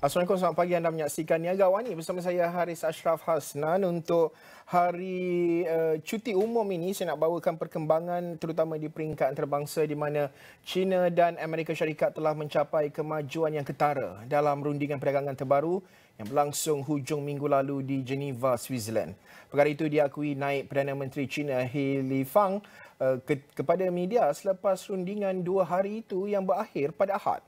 Assalamualaikum, selamat pagi. Anda menyaksikan Niaga AWANI bersama saya Harits Asyraf Hasnan. Untuk hari cuti umum ini, saya nak bawakan perkembangan terutama di peringkat antarabangsa di mana China dan Amerika Syarikat telah mencapai kemajuan yang ketara dalam rundingan perdagangan terbaru yang berlangsung hujung minggu lalu di Geneva, Switzerland. Perkara itu diakui naib Perdana Menteri China He Lifang kepada media selepas rundingan 2 hari itu yang berakhir pada Ahad.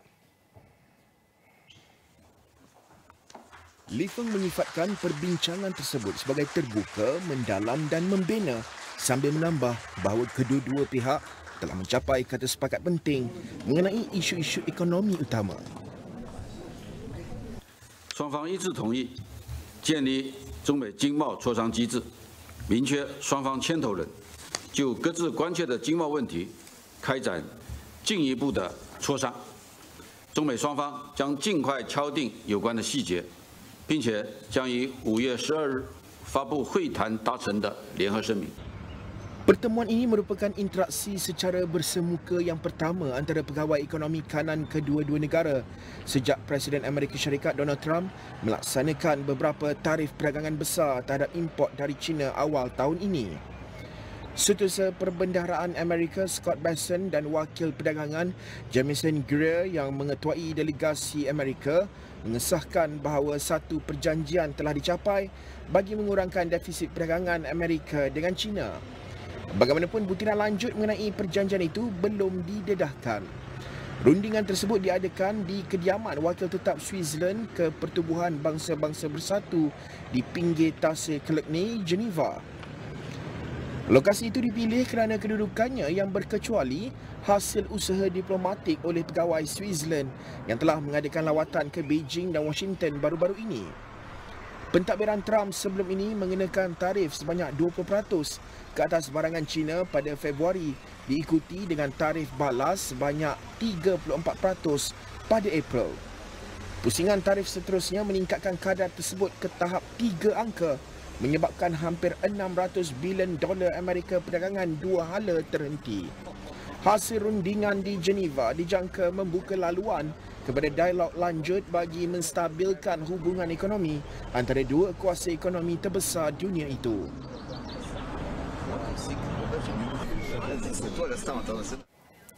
Lifang menyifatkan perbincangan tersebut sebagai terbuka, mendalam dan membina sambil menambah bahawa kedua-dua pihak telah mencapai kata sepakat penting mengenai isu-isu ekonomi utama. 双方一致同意建立中美经贸磋商机制，明确双方牵头人就各自关切的经贸问题开展进一步的磋商。中美双方将尽快敲定有关的细节， 并且将于5月12日发布会谈达成的联合声明。 Pertemuan ini merupakan interaksi secara bersemuka yang pertama antara pegawai ekonomi kanan kedua-dua negara sejak Presiden Amerika Syarikat Donald Trump melaksanakan beberapa tarif perdagangan besar terhadap import dari China awal tahun ini. Setiausaha Perbendaharaan Amerika Scott Bessent dan Wakil Perdagangan Jamison Greer yang mengetuai delegasi Amerika mengesahkan bahawa satu perjanjian telah dicapai bagi mengurangkan defisit perdagangan Amerika dengan China. Bagaimanapun, butiran lanjut mengenai perjanjian itu belum didedahkan. Rundingan tersebut diadakan di kediaman Wakil Tetap Switzerland ke Pertumbuhan Bangsa-Bangsa Bersatu di pinggir Tasir Kelekni, Geneva. Lokasi itu dipilih kerana kedudukannya yang berkecuali hasil usaha diplomatik oleh pegawai Switzerland yang telah mengadakan lawatan ke Beijing dan Washington baru-baru ini. Pentadbiran Trump sebelum ini mengenakan tarif sebanyak 20% ke atas barangan China pada Februari, diikuti dengan tarif balas sebanyak 34% pada April. Pusingan tarif seterusnya meningkatkan kadar tersebut ke tahap 3 angka, menyebabkan hampir 600 bilion dolar Amerika perdagangan dua hala terhenti. Hasil rundingan di Geneva dijangka membuka laluan kepada dialog lanjut bagi menstabilkan hubungan ekonomi antara dua kuasa ekonomi terbesar dunia itu.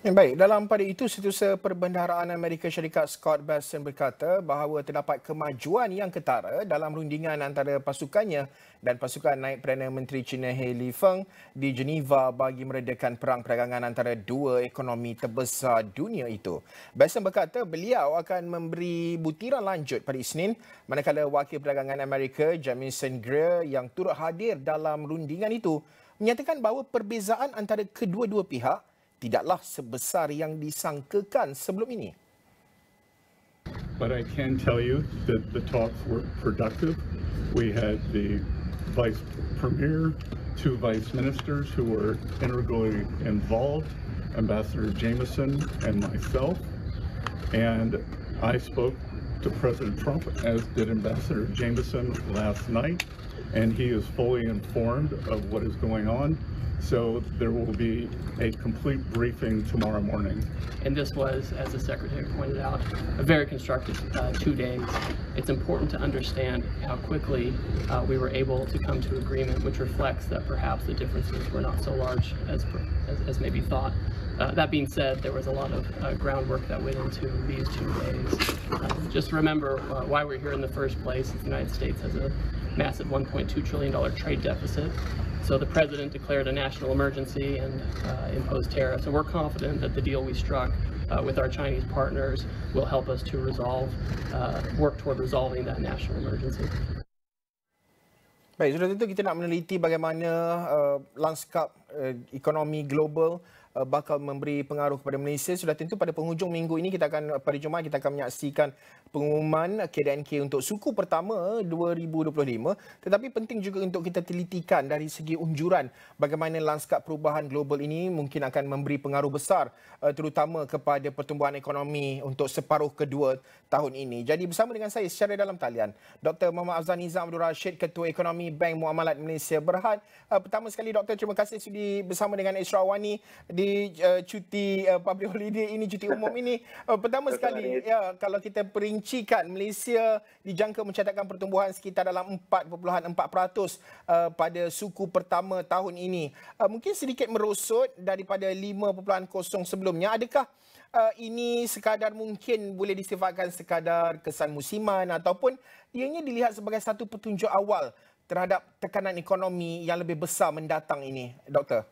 Baik, dalam pada itu, Setiausaha Perbendaharaan Amerika Syarikat Scott Bessent berkata bahawa terdapat kemajuan yang ketara dalam rundingan antara pasukannya dan pasukan naib Perdana Menteri China He Lifang di Geneva bagi meredakan perang perdagangan antara dua ekonomi terbesar dunia itu. Bessent berkata beliau akan memberi butiran lanjut pada Isnin manakala Wakil Perdagangan Amerika Jamison Greer yang turut hadir dalam rundingan itu menyatakan bahawa perbezaan antara kedua-dua pihak tidaklah sebesar yang disangkakan sebelum ini. But I can tell you that the talks were productive. We had the Vice Premier, 2 Vice Ministers who were integrally involved, Ambassador Jamieson and myself. And I spoke to President Trump, as did Ambassador Jamieson last night, and he is fully informed of what is going on. So there will be a complete briefing tomorrow morning. And this was, as the Secretary pointed out, a very constructive 2 days. It's important to understand how quickly we were able to come to agreement, which reflects that perhaps the differences were not so large as maybe thought. That being said, there was a lot of groundwork that went into these 2 days. Just remember why we're here in the first place. The United States has a massive $1.2 trillion trade deficit. So the President declared a national emergency and imposed tariffs. And we're confident that the deal we struck with our Chinese partners will help us to work toward resolving that national emergency. Baik, sudah tentu kita nak meneliti bagaimana lanskap ekonomi global bakal memberi pengaruh kepada Malaysia. Sudah tentu pada penghujung minggu ini pada Jumaat kita akan menyaksikan pengumuman KDNK untuk suku pertama 2025. Tetapi penting juga untuk kita telitikan dari segi unjuran bagaimana lanskap perubahan global ini mungkin akan memberi pengaruh besar terutama kepada pertumbuhan ekonomi untuk separuh kedua tahun ini. Jadi bersama dengan saya secara dalam talian Dr. Muhammad Afzal Nizam Abdul Rashid, Ketua Ekonomi Bank Muamalat Malaysia Berhad. Pertama sekali Doktor, terima kasih sudi bersama dengan Astro AWANI di cuti public holiday ini, cuti umum ini. Pertama sekali, ya, kalau kita perincikan, Malaysia dijangka mencatatkan pertumbuhan sekitar dalam 4.4% pada suku pertama tahun ini. Mungkin sedikit merosot daripada 5.0 sebelumnya. Adakah ini sekadar mungkin boleh disifatkan sekadar kesan musiman ataupun ianya dilihat sebagai satu petunjuk awal terhadap tekanan ekonomi yang lebih besar mendatang ini, Doktor?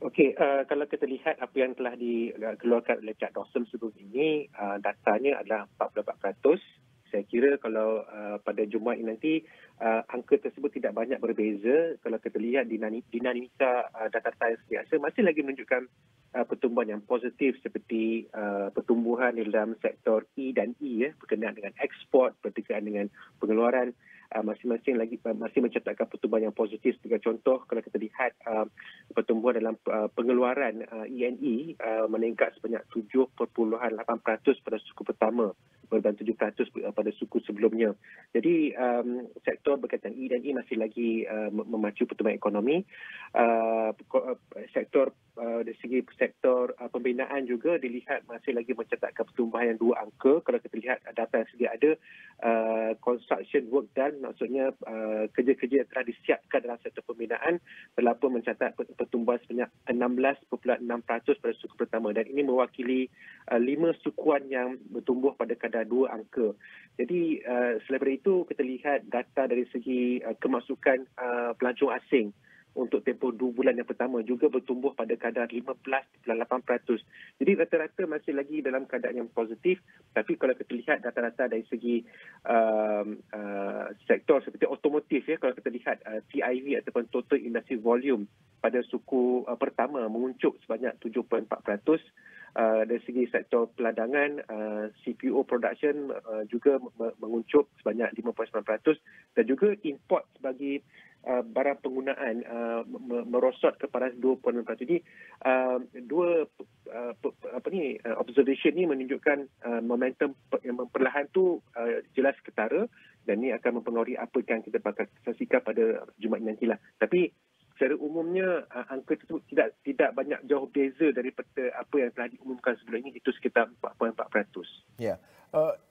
Okey, kalau kita lihat apa yang telah dikeluarkan oleh Cik Dawson sebelum ini, datanya adalah 44%. Saya kira kalau pada Jumaat ini nanti angka tersebut tidak banyak berbeza. Kalau kita lihat dinamika data sains biasa masih lagi menunjukkan pertumbuhan yang positif seperti pertumbuhan di dalam sektor E dan E berkenaan dengan ekspor, berkenaan dengan pengeluaran. Masing-masing lagi masih mencatatkan pertumbuhan yang positif. Sebagai contoh, kalau kita lihat pertumbuhan dalam pengeluaran E&E meningkat sebanyak 7.8% pada suku pertama berbanding 7% pada suku sebelumnya. Jadi sektor berkaitan E dan E masih lagi memacu pertumbuhan ekonomi. Sektor dari segi sektor pembinaan juga dilihat masih lagi mencatatkan pertumbuhan yang 2 angka. Kalau kita lihat data yang sedia ada, construction work done, maksudnya kerja-kerja yang telah disiapkan dalam sektor pembinaan telah pun mencatat pertumbuhan sebanyak 16.6% pada suku pertama, dan ini mewakili 5 sukuan yang bertumbuh pada kadar 2 angka. Jadi selain daripada itu, kita lihat data dari segi kemasukan pelancong asing untuk tempoh 2 bulan yang pertama juga bertumbuh pada kadar 15.8%. Jadi rata-rata masih lagi dalam keadaan yang positif. Tapi kalau kita lihat data-data dari segi sektor seperti otomotif, kalau kita lihat TIV ataupun Total Industry Volume pada suku pertama menguncup sebanyak 7.4%. Dari segi sektor peladangan, CPO production juga menguncup sebanyak 5.9%, dan juga import sebagai barang penggunaan merosot kepada 2.6%. Jadi dua observation ni menunjukkan momentum yang perlahan tu jelas ketara, dan ini akan mempengaruhi apa yang kita bakal saksikan pada Jumaat nantilah. Tapi secara umumnya angka tersebut tidak banyak jauh beza daripada apa yang telah diumumkan sebelum ini, itu sekitar 4.4%. Ya.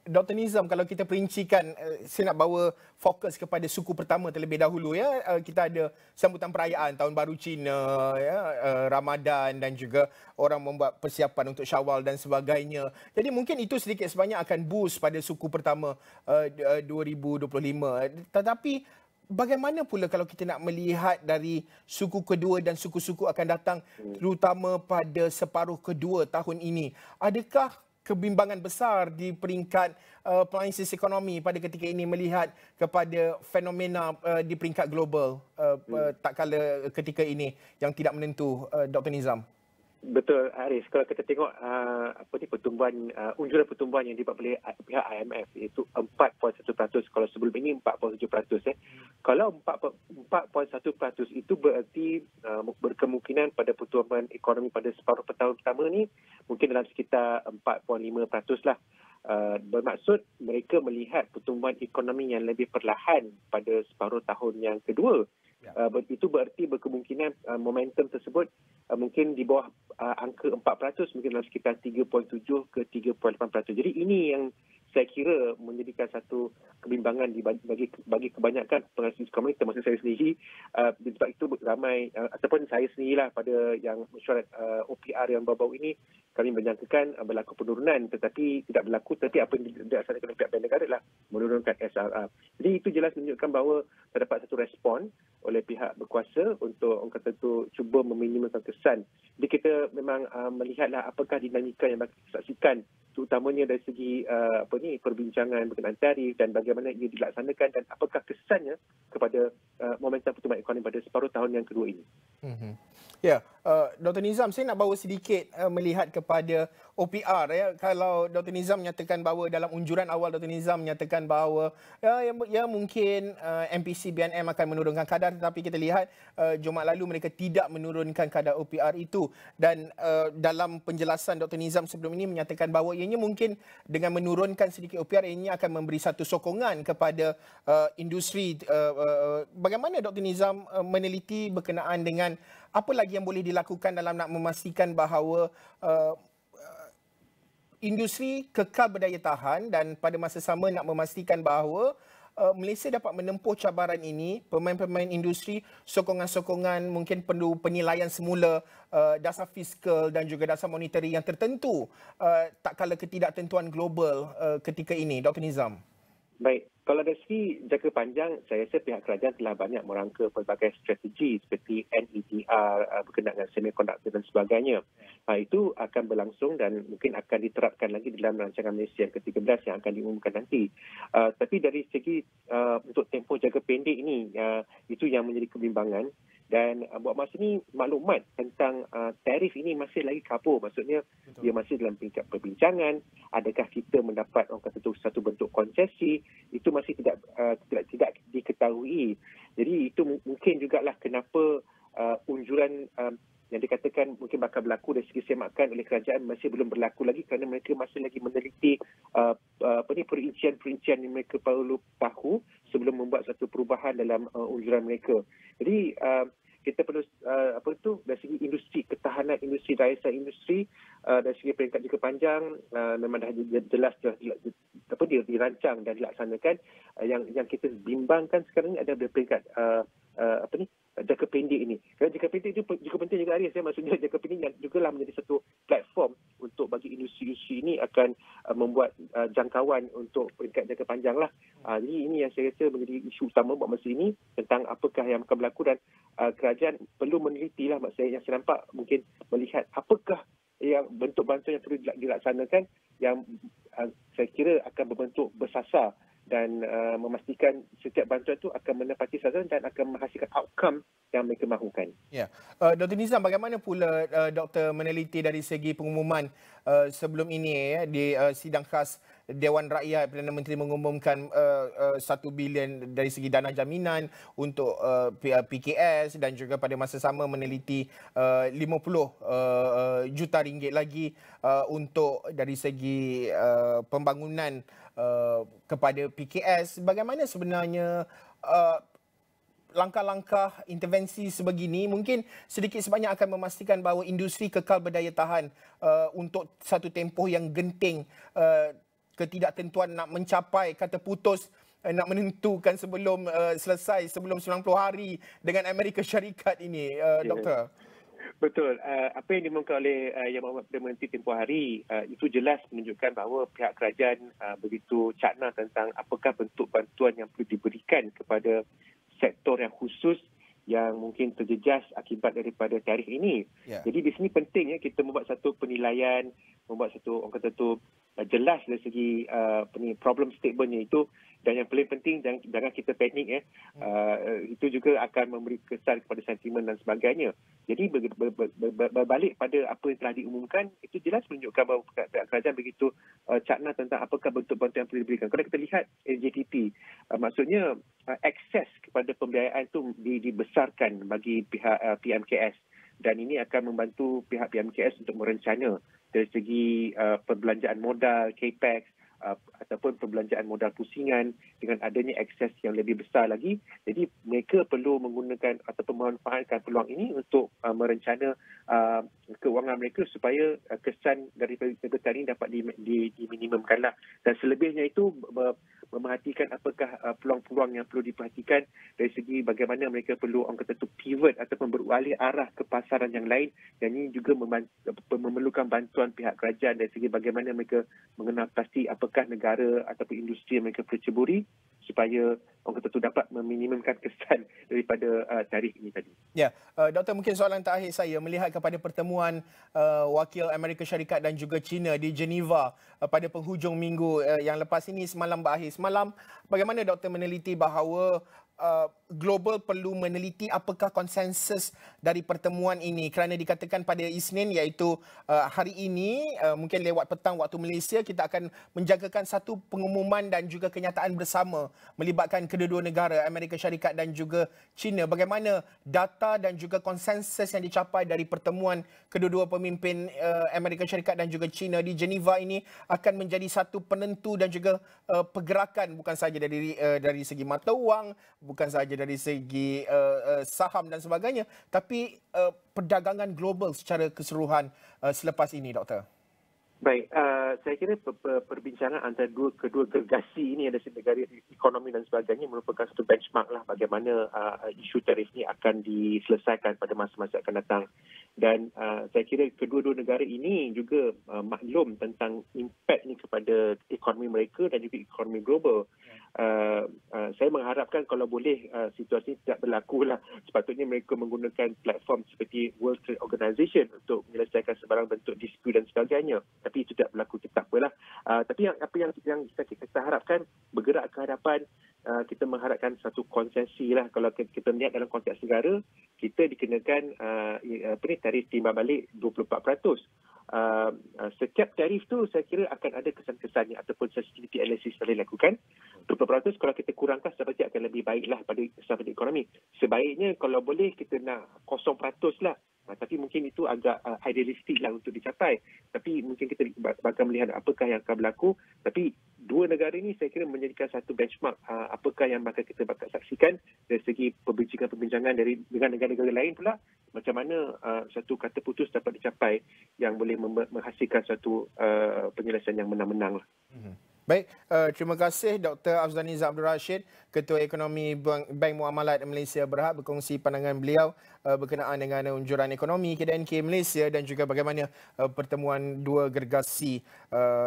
Dr. Nizam, kalau kita perincikan, saya nak bawa fokus kepada suku pertama terlebih dahulu. Kita ada sambutan perayaan Tahun Baru Cina, Ramadan, dan juga orang membuat persiapan untuk Syawal dan sebagainya. Jadi mungkin itu sedikit sebanyak akan boost pada suku pertama 2025. Tetapi bagaimana pula kalau kita nak melihat dari suku kedua dan suku-suku akan datang, terutama pada separuh kedua tahun ini? Adakah kebimbangan besar di peringkat penganalisis ekonomi pada ketika ini melihat kepada fenomena di peringkat global tak kala ketika ini yang tidak menentu, Dr. Nizam? Betul, Haris. Kalau kita tengok pertumbuhan, unjuran pertumbuhan yang dibuat oleh pihak IMF, iaitu 4.1%. Kalau sebelum ini 4.7%. Kalau 4.1% itu berarti berkemungkinan pada pertumbuhan ekonomi pada separuh tahun pertama ni mungkin dalam sekitar 4.5% lah. Bermaksud mereka melihat pertumbuhan ekonomi yang lebih perlahan pada separuh tahun yang kedua. Itu berarti berkemungkinan momentum tersebut mungkin di bawah angka 4%, mungkin dalam sekitar 3.7 ke 3.8%. Jadi ini yang saya kira menjadikan satu kebimbangan bagi kebanyakan penganalisis ekonomi, termasuk saya sendiri. Sebab itu ramai, ataupun saya sendirilah pada yang mesyuarat OPR yang baru-baru ini, kami menyangkakan berlaku penurunan, tetapi tidak berlaku. Tapi apa yang dilaksanakan oleh pihak bank negara adalah menurunkan SRR. Jadi itu jelas menunjukkan bahawa terdapat satu respon oleh pihak berkuasa untuk orang kata itu cuba meminimalkan kesan. Jadi kita memang melihatlah apakah dinamika yang bakal kita saksikan, terutamanya dari segi perbincangan berkenaan tarif dan bagaimana ia dilaksanakan dan apakah kesannya kepada momentum pertumbuhan ekonomi pada separuh tahun yang kedua ini. Ya, Dr. Nizam, saya nak bawa sedikit melihat kepada OPR. Kalau Dr. Nizam menyatakan bahawa dalam unjuran awal Dr. Nizam menyatakan bahawa mungkin MPC BNM akan menurunkan kadar, tetapi kita lihat Jumaat lalu mereka tidak menurunkan kadar OPR itu. Dan dalam penjelasan Dr. Nizam sebelum ini menyatakan bahawa ianya mungkin dengan menurunkan sedikit OPR, ianya akan memberi satu sokongan kepada industri. Bagaimana Dr. Nizam meneliti berkenaan dengan apa lagi yang boleh dilakukan dalam nak memastikan bahawa industri kekal berdaya tahan dan pada masa sama nak memastikan bahawa Malaysia dapat menempuh cabaran ini, pemain-pemain industri, sokongan-sokongan, mungkin perlu penilaian semula dasar fiskal dan juga dasar monetary yang tertentu tak kala ketidaktentuan global ketika ini, Dr. Nizam. Baik, kalau dari segi jangka panjang, saya rasa pihak kerajaan telah banyak merangka pelbagai strategi seperti NEDR berkenaan dengan semikonduktor dan sebagainya. Itu akan berlangsung dan mungkin akan diterapkan lagi dalam rancangan Malaysia yang ke-13 yang akan diumumkan nanti. Tapi dari segi untuk tempoh jangka pendek ini, itu yang menjadi kebimbangan. Dan buat masa ini maklumat tentang tarif ini masih lagi kabur. Maksudnya dia masih dalam peringkat perbincangan. Adakah kita mendapat orang kata itu satu bentuk konsesi, itu masih tidak diketahui. Jadi itu mungkin jugalah kenapa unjuran yang dikatakan mungkin bakal berlaku dari segi semakan oleh kerajaan masih belum berlaku lagi kerana mereka masih lagi meneliti perincian-perincian yang mereka perlu tahu sebelum membuat satu perubahan dalam unjuran mereka. Jadi kita perlu dari segi industri, ketahanan industri, daya saing industri, dari segi peringkat jangka panjang memang dah jelas dirancang dan dilaksanakan. Yang kita bimbangkan sekarang ini ada peringkat jangka pendek ini. Kerana jangka pendek itu juga penting juga, Haris. Maksudnya jangka pendek yang jugalah menjadi satu platform untuk bagi industri-industri ini akan membuat jangkauan untuk peringkat jangka panjang lah. Jadi ini yang saya rasa menjadi isu utama buat masa ini tentang apakah yang akan berlaku dan kerajaan perlu meneliti lah, maksudnya yang saya nampak mungkin melihat apakah yang bentuk bantuan yang perlu dilaksanakan yang saya kira akan berbentuk bersasar dan memastikan setiap bantuan itu akan menepati sasaran dan akan menghasilkan outcome yang mereka mahukan. Ya, Dr. Nizam, bagaimana pula Dr. meneliti dari segi pengumuman sebelum ini di sidang khas Dewan Rakyat, Perdana Menteri mengumumkan 1 bilion dari segi dana jaminan untuk PKS dan juga pada masa sama meneliti 50 juta ringgit lagi untuk dari segi pembangunan kepada PKS. Bagaimana sebenarnya langkah-langkah intervensi sebegini mungkin sedikit sebanyak akan memastikan bahawa industri kekal berdaya tahan untuk satu tempoh yang genting, ketidaktentuan nak mencapai kata putus, nak menentukan sebelum selesai, sebelum 90 hari dengan Amerika Syarikat ini, Doktor. Betul. Apa yang diumumkan oleh Yang Berhormat Perdana Menteri tempoh hari itu jelas menunjukkan bahawa pihak kerajaan begitu cakna tentang apakah bentuk bantuan yang perlu diberikan kepada sektor yang khusus yang mungkin terjejas akibat daripada tarif ini. Yeah. Jadi di sini penting kita membuat satu penilaian, membuat satu orang kata tu jelas dari segi problem statementnya itu, dan yang paling penting jangan kita panik itu juga akan memberi kesan kepada sentimen dan sebagainya. Jadi berbalik pada apa yang telah diumumkan, itu jelas menunjukkan bahawa kerajaan begitu cakna tentang apakah bentuk bantuan yang perlu diberikan. Kalau kita lihat LJTP, maksudnya akses kepada pembiayaan itu dibesarkan bagi pihak PMKS, dan ini akan membantu pihak PMKS untuk merencana dari segi perbelanjaan modal, capex, ataupun perbelanjaan modal pusingan dengan adanya akses yang lebih besar lagi. Jadi mereka perlu menggunakan ataupun memanfaatkan peluang ini untuk merencana keuangan mereka supaya kesan dari perbelanjaan ini dapat diminimumkanlah. Dan selebihnya itu memerhatikan apakah peluang-peluang yang perlu diperhatikan dari segi bagaimana mereka perlu orang kata tu pivot ataupun beralih arah ke pasaran yang lain, dan ini juga memerlukan bantuan pihak kerajaan dari segi bagaimana mereka mengenal pasti apakah negara ataupun industri yang mereka perlu ceburi supaya orang kata tu dapat meminimumkan kesan daripada tarif ini tadi. Ya, Doktor, mungkin soalan terakhir saya melihat kepada pertemuan wakil Amerika Syarikat dan juga China di Geneva pada penghujung minggu yang lepas ini, semalam berakhir semalam. Bagaimana Doktor meneliti bahawa global perlu meneliti apakah konsensus dari pertemuan ini, kerana dikatakan pada Isnin, iaitu hari ini mungkin lewat petang waktu Malaysia, kita akan menjagakan satu pengumuman dan juga kenyataan bersama melibatkan kedua-dua negara Amerika Syarikat dan juga China. Bagaimana data dan juga konsensus yang dicapai dari pertemuan kedua-dua pemimpin Amerika Syarikat dan juga China di Geneva ini akan menjadi satu penentu dan juga pergerakan bukan sahaja dari segi mata wang, bukan sahaja dari segi saham dan sebagainya, tapi perdagangan global secara keseluruhan selepas ini, Doktor. Baik, saya kira perbincangan antara kedua gergasi ini, ada negara ekonomi dan sebagainya, merupakan satu benchmark lah bagaimana isu tarif ini akan diselesaikan pada masa-masa akan datang. Dan saya kira kedua-dua negara ini juga maklum tentang impak ini kepada ekonomi mereka dan juga ekonomi global. Saya mengharapkan kalau boleh situasi ini tidak berlaku lah. Sepatutnya mereka menggunakan platform seperti World Trade Organization untuk menyelesaikan sebarang bentuk dispute dan sebagainya. Tapi itu tidak berlaku, tak apalah. Tapi apa yang kita harapkan bergerak ke hadapan, kita mengharapkan satu konsensi lah. Kalau kita melihat dalam konteks negara, kita dikenakan tarif timbal balik 24%. Setiap tarif tu saya kira akan ada kesan-kesannya ataupun sensitivity analysis yang dilakukan. 20% kalau kita kurangkan seperti akan lebih baiklah pada ekonomi. Sebaiknya kalau boleh kita nak 0% lah. Tapi mungkin itu agak idealistik lah untuk dicapai. Tapi mungkin kita bakal melihat apakah yang akan berlaku. Tapi dua negara ini saya kira menjadikan satu benchmark apakah yang kita bakal saksikan dari segi perbincangan dengan negara-negara lain pula. Macam mana satu kata putus dapat dicapai yang boleh menghasilkan satu penyelesaian yang menang-menang lah. Baik, terima kasih Dr. Afzani Abdul Rashid, Ketua Ekonomi Bank Muamalat Malaysia Berhad, berkongsi pandangan beliau berkenaan dengan unjuran ekonomi KDNK Malaysia dan juga bagaimana pertemuan dua gergasi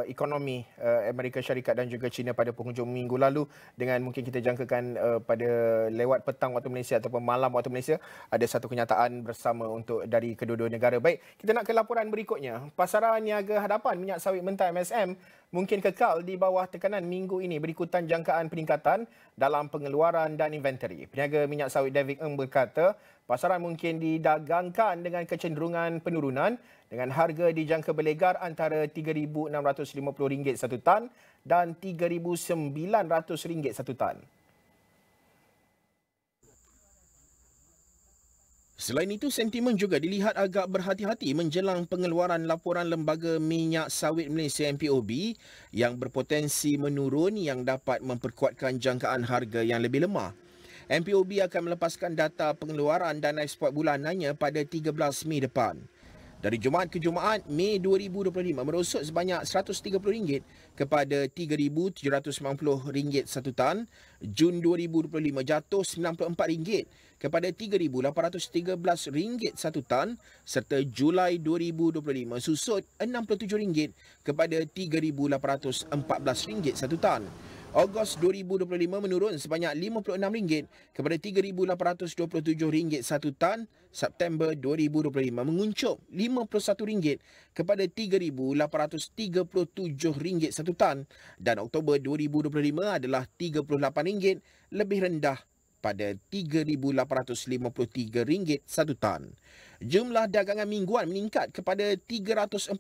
ekonomi Amerika Syarikat dan juga China pada penghujung minggu lalu, dengan mungkin kita jangkakan pada lewat petang waktu Malaysia ataupun malam waktu Malaysia ada satu kenyataan bersama untuk dari kedua-dua negara. Baik, kita nak ke laporan berikutnya. Pasaran niaga hadapan minyak sawit mentah MSM mungkin kekal di bawah tekanan minggu ini berikutan jangkaan peningkatan dalam pengeluaran dan inventory. Peniaga minyak sawit David Ng berkata, pasaran mungkin didagangkan dengan kecenderungan penurunan dengan harga dijangka berlegar antara RM3,650 satu tan dan RM3,900 satu tan. Selain itu, sentimen juga dilihat agak berhati-hati menjelang pengeluaran laporan Lembaga Minyak Sawit Malaysia MPOB yang berpotensi menurun yang dapat memperkuatkan jangkaan harga yang lebih lemah. MPOB akan melepaskan data pengeluaran dan ekspor bulanannya pada 13 Mei depan. Dari Jumaat ke Jumaat, Mei 2025 merosot sebanyak RM130 kepada RM3,790 satu tan. Jun 2025 jatuh RM94 kepada RM3,813 satu tan. Serta Julai 2025 susut RM67 kepada RM3,814 satu tan. Ogos 2025 menurun sebanyak RM56 kepada RM3,827 satu tan. September 2025 menguncup RM51 kepada RM3,837 satu tan. Dan Oktober 2025 adalah RM38, lebih rendah pada RM3,853 satu tan. Jumlah dagangan mingguan meningkat kepada 347,140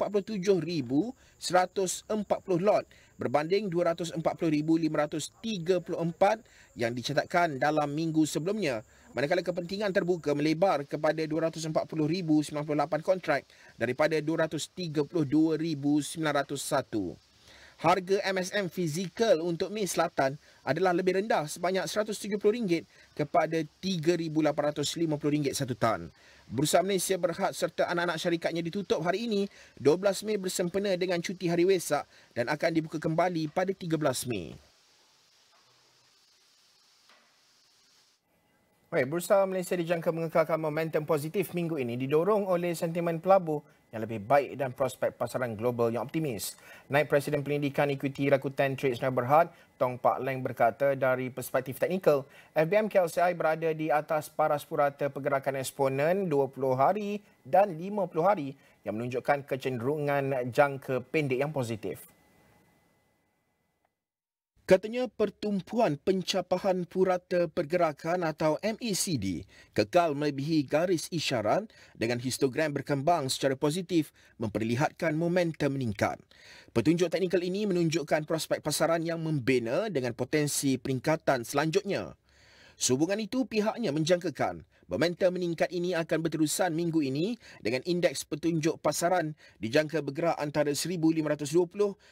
lot berbanding 240,534 yang dicatatkan dalam minggu sebelumnya. Manakala kepentingan terbuka melebar kepada 240,098 kontrak daripada 232,901. Harga MSM fizikal untuk Mei Selatan adalah lebih rendah sebanyak RM170 kepada RM3,850 satu tan. Bursa Malaysia Berhad serta anak-anak syarikatnya ditutup hari ini 12 Mei bersempena dengan cuti Hari Wesak dan akan dibuka kembali pada 13 Mei. Baik, Bursa Malaysia dijangka mengekalkan momentum positif minggu ini didorong oleh sentimen pelabur yang lebih baik dan prospek pasaran global yang optimis. Naib Presiden Penyelidikan Ekuiti Rakuten Trades Berhad, Tong Pak Leng berkata dari perspektif teknikal, FBM KLCI berada di atas paras purata pergerakan eksponen 20 hari dan 50 hari yang menunjukkan kecenderungan jangka pendek yang positif. Katanya Pertumbuhan Pencapaian Purata Pergerakan atau MECD kekal melebihi garis isyarat dengan histogram berkembang secara positif memperlihatkan momentum meningkat. Petunjuk teknikal ini menunjukkan prospek pasaran yang membina dengan potensi peningkatan selanjutnya. Sehubungan itu, pihaknya menjangkakan momentum meningkat ini akan berterusan minggu ini dengan indeks petunjuk pasaran dijangka bergerak antara 1,520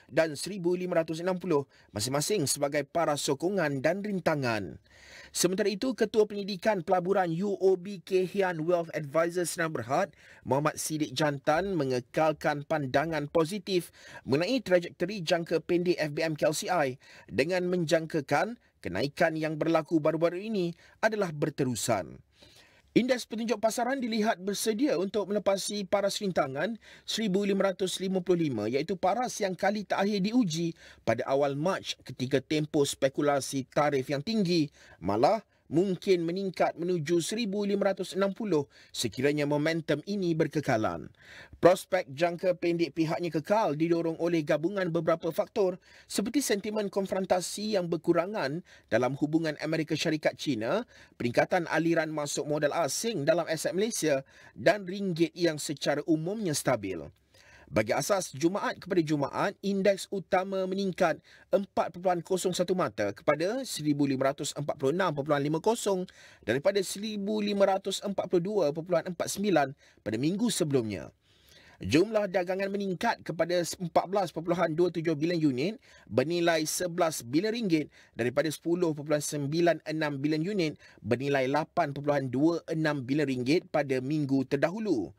dan 1,560 masing-masing sebagai paras sokongan dan rintangan. Sementara itu, Ketua Penyidikan Pelaburan UOB Kehian Wealth Advisors Senang Berhad, Muhammad Siddiq Jantan mengekalkan pandangan positif mengenai trajektori jangka pendek FBM KLCI dengan menjangkakan kenaikan yang berlaku baru-baru ini adalah berterusan. Indeks petunjuk pasaran dilihat bersedia untuk melepasi paras rintangan 1,555 iaitu paras yang kali terakhir diuji pada awal Mac ketika tempoh spekulasi tarif yang tinggi malah mungkin meningkat menuju 1,560 sekiranya momentum ini berkekalan. Prospek jangka pendek pihaknya kekal didorong oleh gabungan beberapa faktor seperti sentimen konfrontasi yang berkurangan dalam hubungan Amerika Syarikat China, peningkatan aliran masuk modal asing dalam aset Malaysia dan ringgit yang secara umumnya stabil. Bagi asas Jumaat kepada Jumaat, indeks utama meningkat 4.01 mata kepada 1,546.50 daripada 1,542.49 pada minggu sebelumnya. Jumlah dagangan meningkat kepada 14.27 bilion unit bernilai 11 bilion ringgit daripada 10.96 bilion unit bernilai 8.26 bilion ringgit pada minggu terdahulu.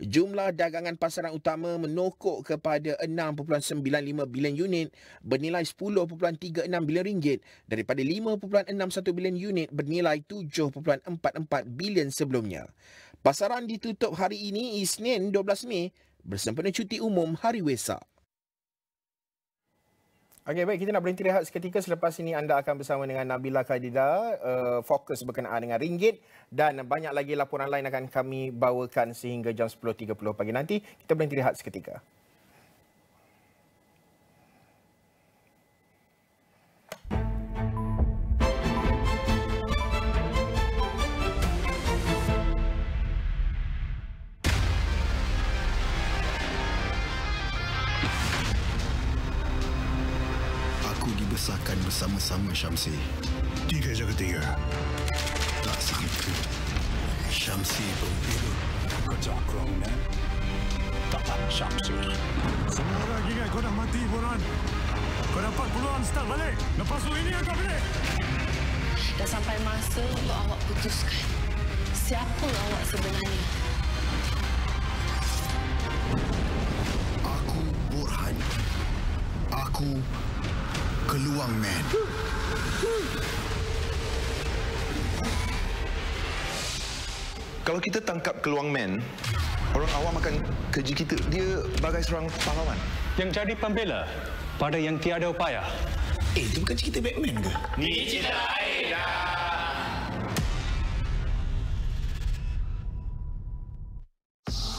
Jumlah dagangan pasaran utama menokok kepada 6.95 bilion unit bernilai 10.36 bilion ringgit daripada 5.61 bilion unit bernilai 7.44 bilion sebelumnya. Pasaran ditutup hari ini Isnin 12 Mei bersempena cuti umum Hari Wesak. Okey, baik, kita nak berhenti rehat seketika. Selepas ini anda akan bersama dengan Nabilah Khaleeda, fokus berkenaan dengan ringgit dan banyak lagi laporan lain akan kami bawakan sehingga jam 10.30 pagi nanti. Kita berhenti rehat seketika. Besarkan bersama-sama Syamsi. 3 jaga 3. Tak sangka Syamsi berbiru. Kau jagrong, man. Tak Syamsi. Semua orang ingat kau dah mati, Boran. Kau dapat peluang start balik. Lepas tu ini yang kau balik. Dah sampai masa untuk awak putuskan siapa awak sebenarnya. Aku Burhan. Aku Keluang Man. Kalau kita tangkap Keluang Man, orang awam akan keji kita. Dia bagai seorang pahlawan. Yang jadi pembela pada yang tiada upaya. Itu bukan cerita Batman ke? Ni cerita lain dah.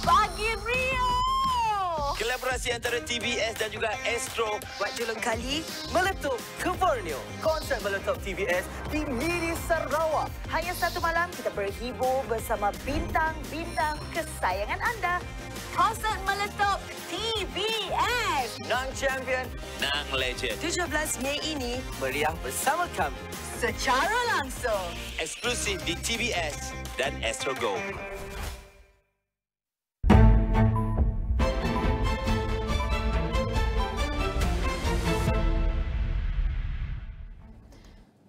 Pagi Rio! Kolaborasi antara TVS dan juga Astro buat julung kali meletup ke Borneo. Konsert meletup TVS di Mini Sarawak. Hanya satu malam kita berhibur bersama bintang-bintang kesayangan anda. Konsert meletup TVS. Nang Champion, Nang Legend. 17 Mei ini meriah bersama kami secara langsung. Eksklusif di TVS dan Astro Go.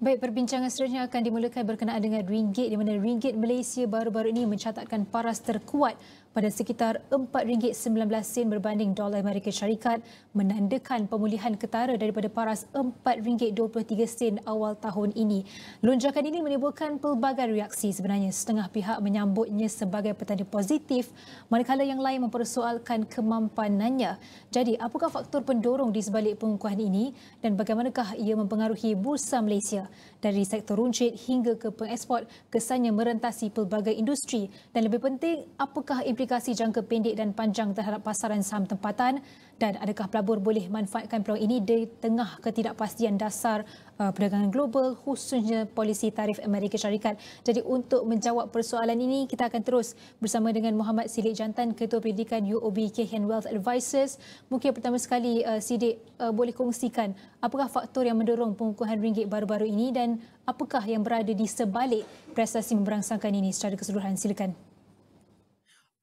Baik, perbincangan seterusnya akan dimulakan berkenaan dengan ringgit di mana ringgit Malaysia baru-baru ini mencatatkan paras terkuat pada sekitar RM4.19 berbanding dolar Amerika Syarikat menandakan pemulihan ketara daripada paras RM4.23 awal tahun ini. Lonjakan ini menimbulkan pelbagai reaksi sebenarnya. Setengah pihak menyambutnya sebagai petanda positif manakala yang lain mempersoalkan kemampanannya. Jadi, apakah faktor pendorong di sebalik pengukuhan ini dan bagaimanakah ia mempengaruhi bursa Malaysia? Dari sektor runcit hingga ke pengeksport, kesannya merentasi pelbagai industri dan lebih penting, apakah implikasi implikasi jangka pendek dan panjang terhadap pasaran saham tempatan, dan adakah pelabur boleh manfaatkan peluang ini di tengah ketidakpastian dasar perdagangan global, khususnya polisi tarif Amerika Syarikat. Jadi untuk menjawab persoalan ini, kita akan terus bersama dengan Muhammad Sidik Jantan, Ketua Pendidikan UOB Kayhan Wealth Advisors. Mungkin pertama sekali Sidik boleh kongsikan apakah faktor yang mendorong pengukuhan ringgit baru-baru ini dan apakah yang berada di sebalik prestasi memberangsangkan ini secara keseluruhan. Silakan.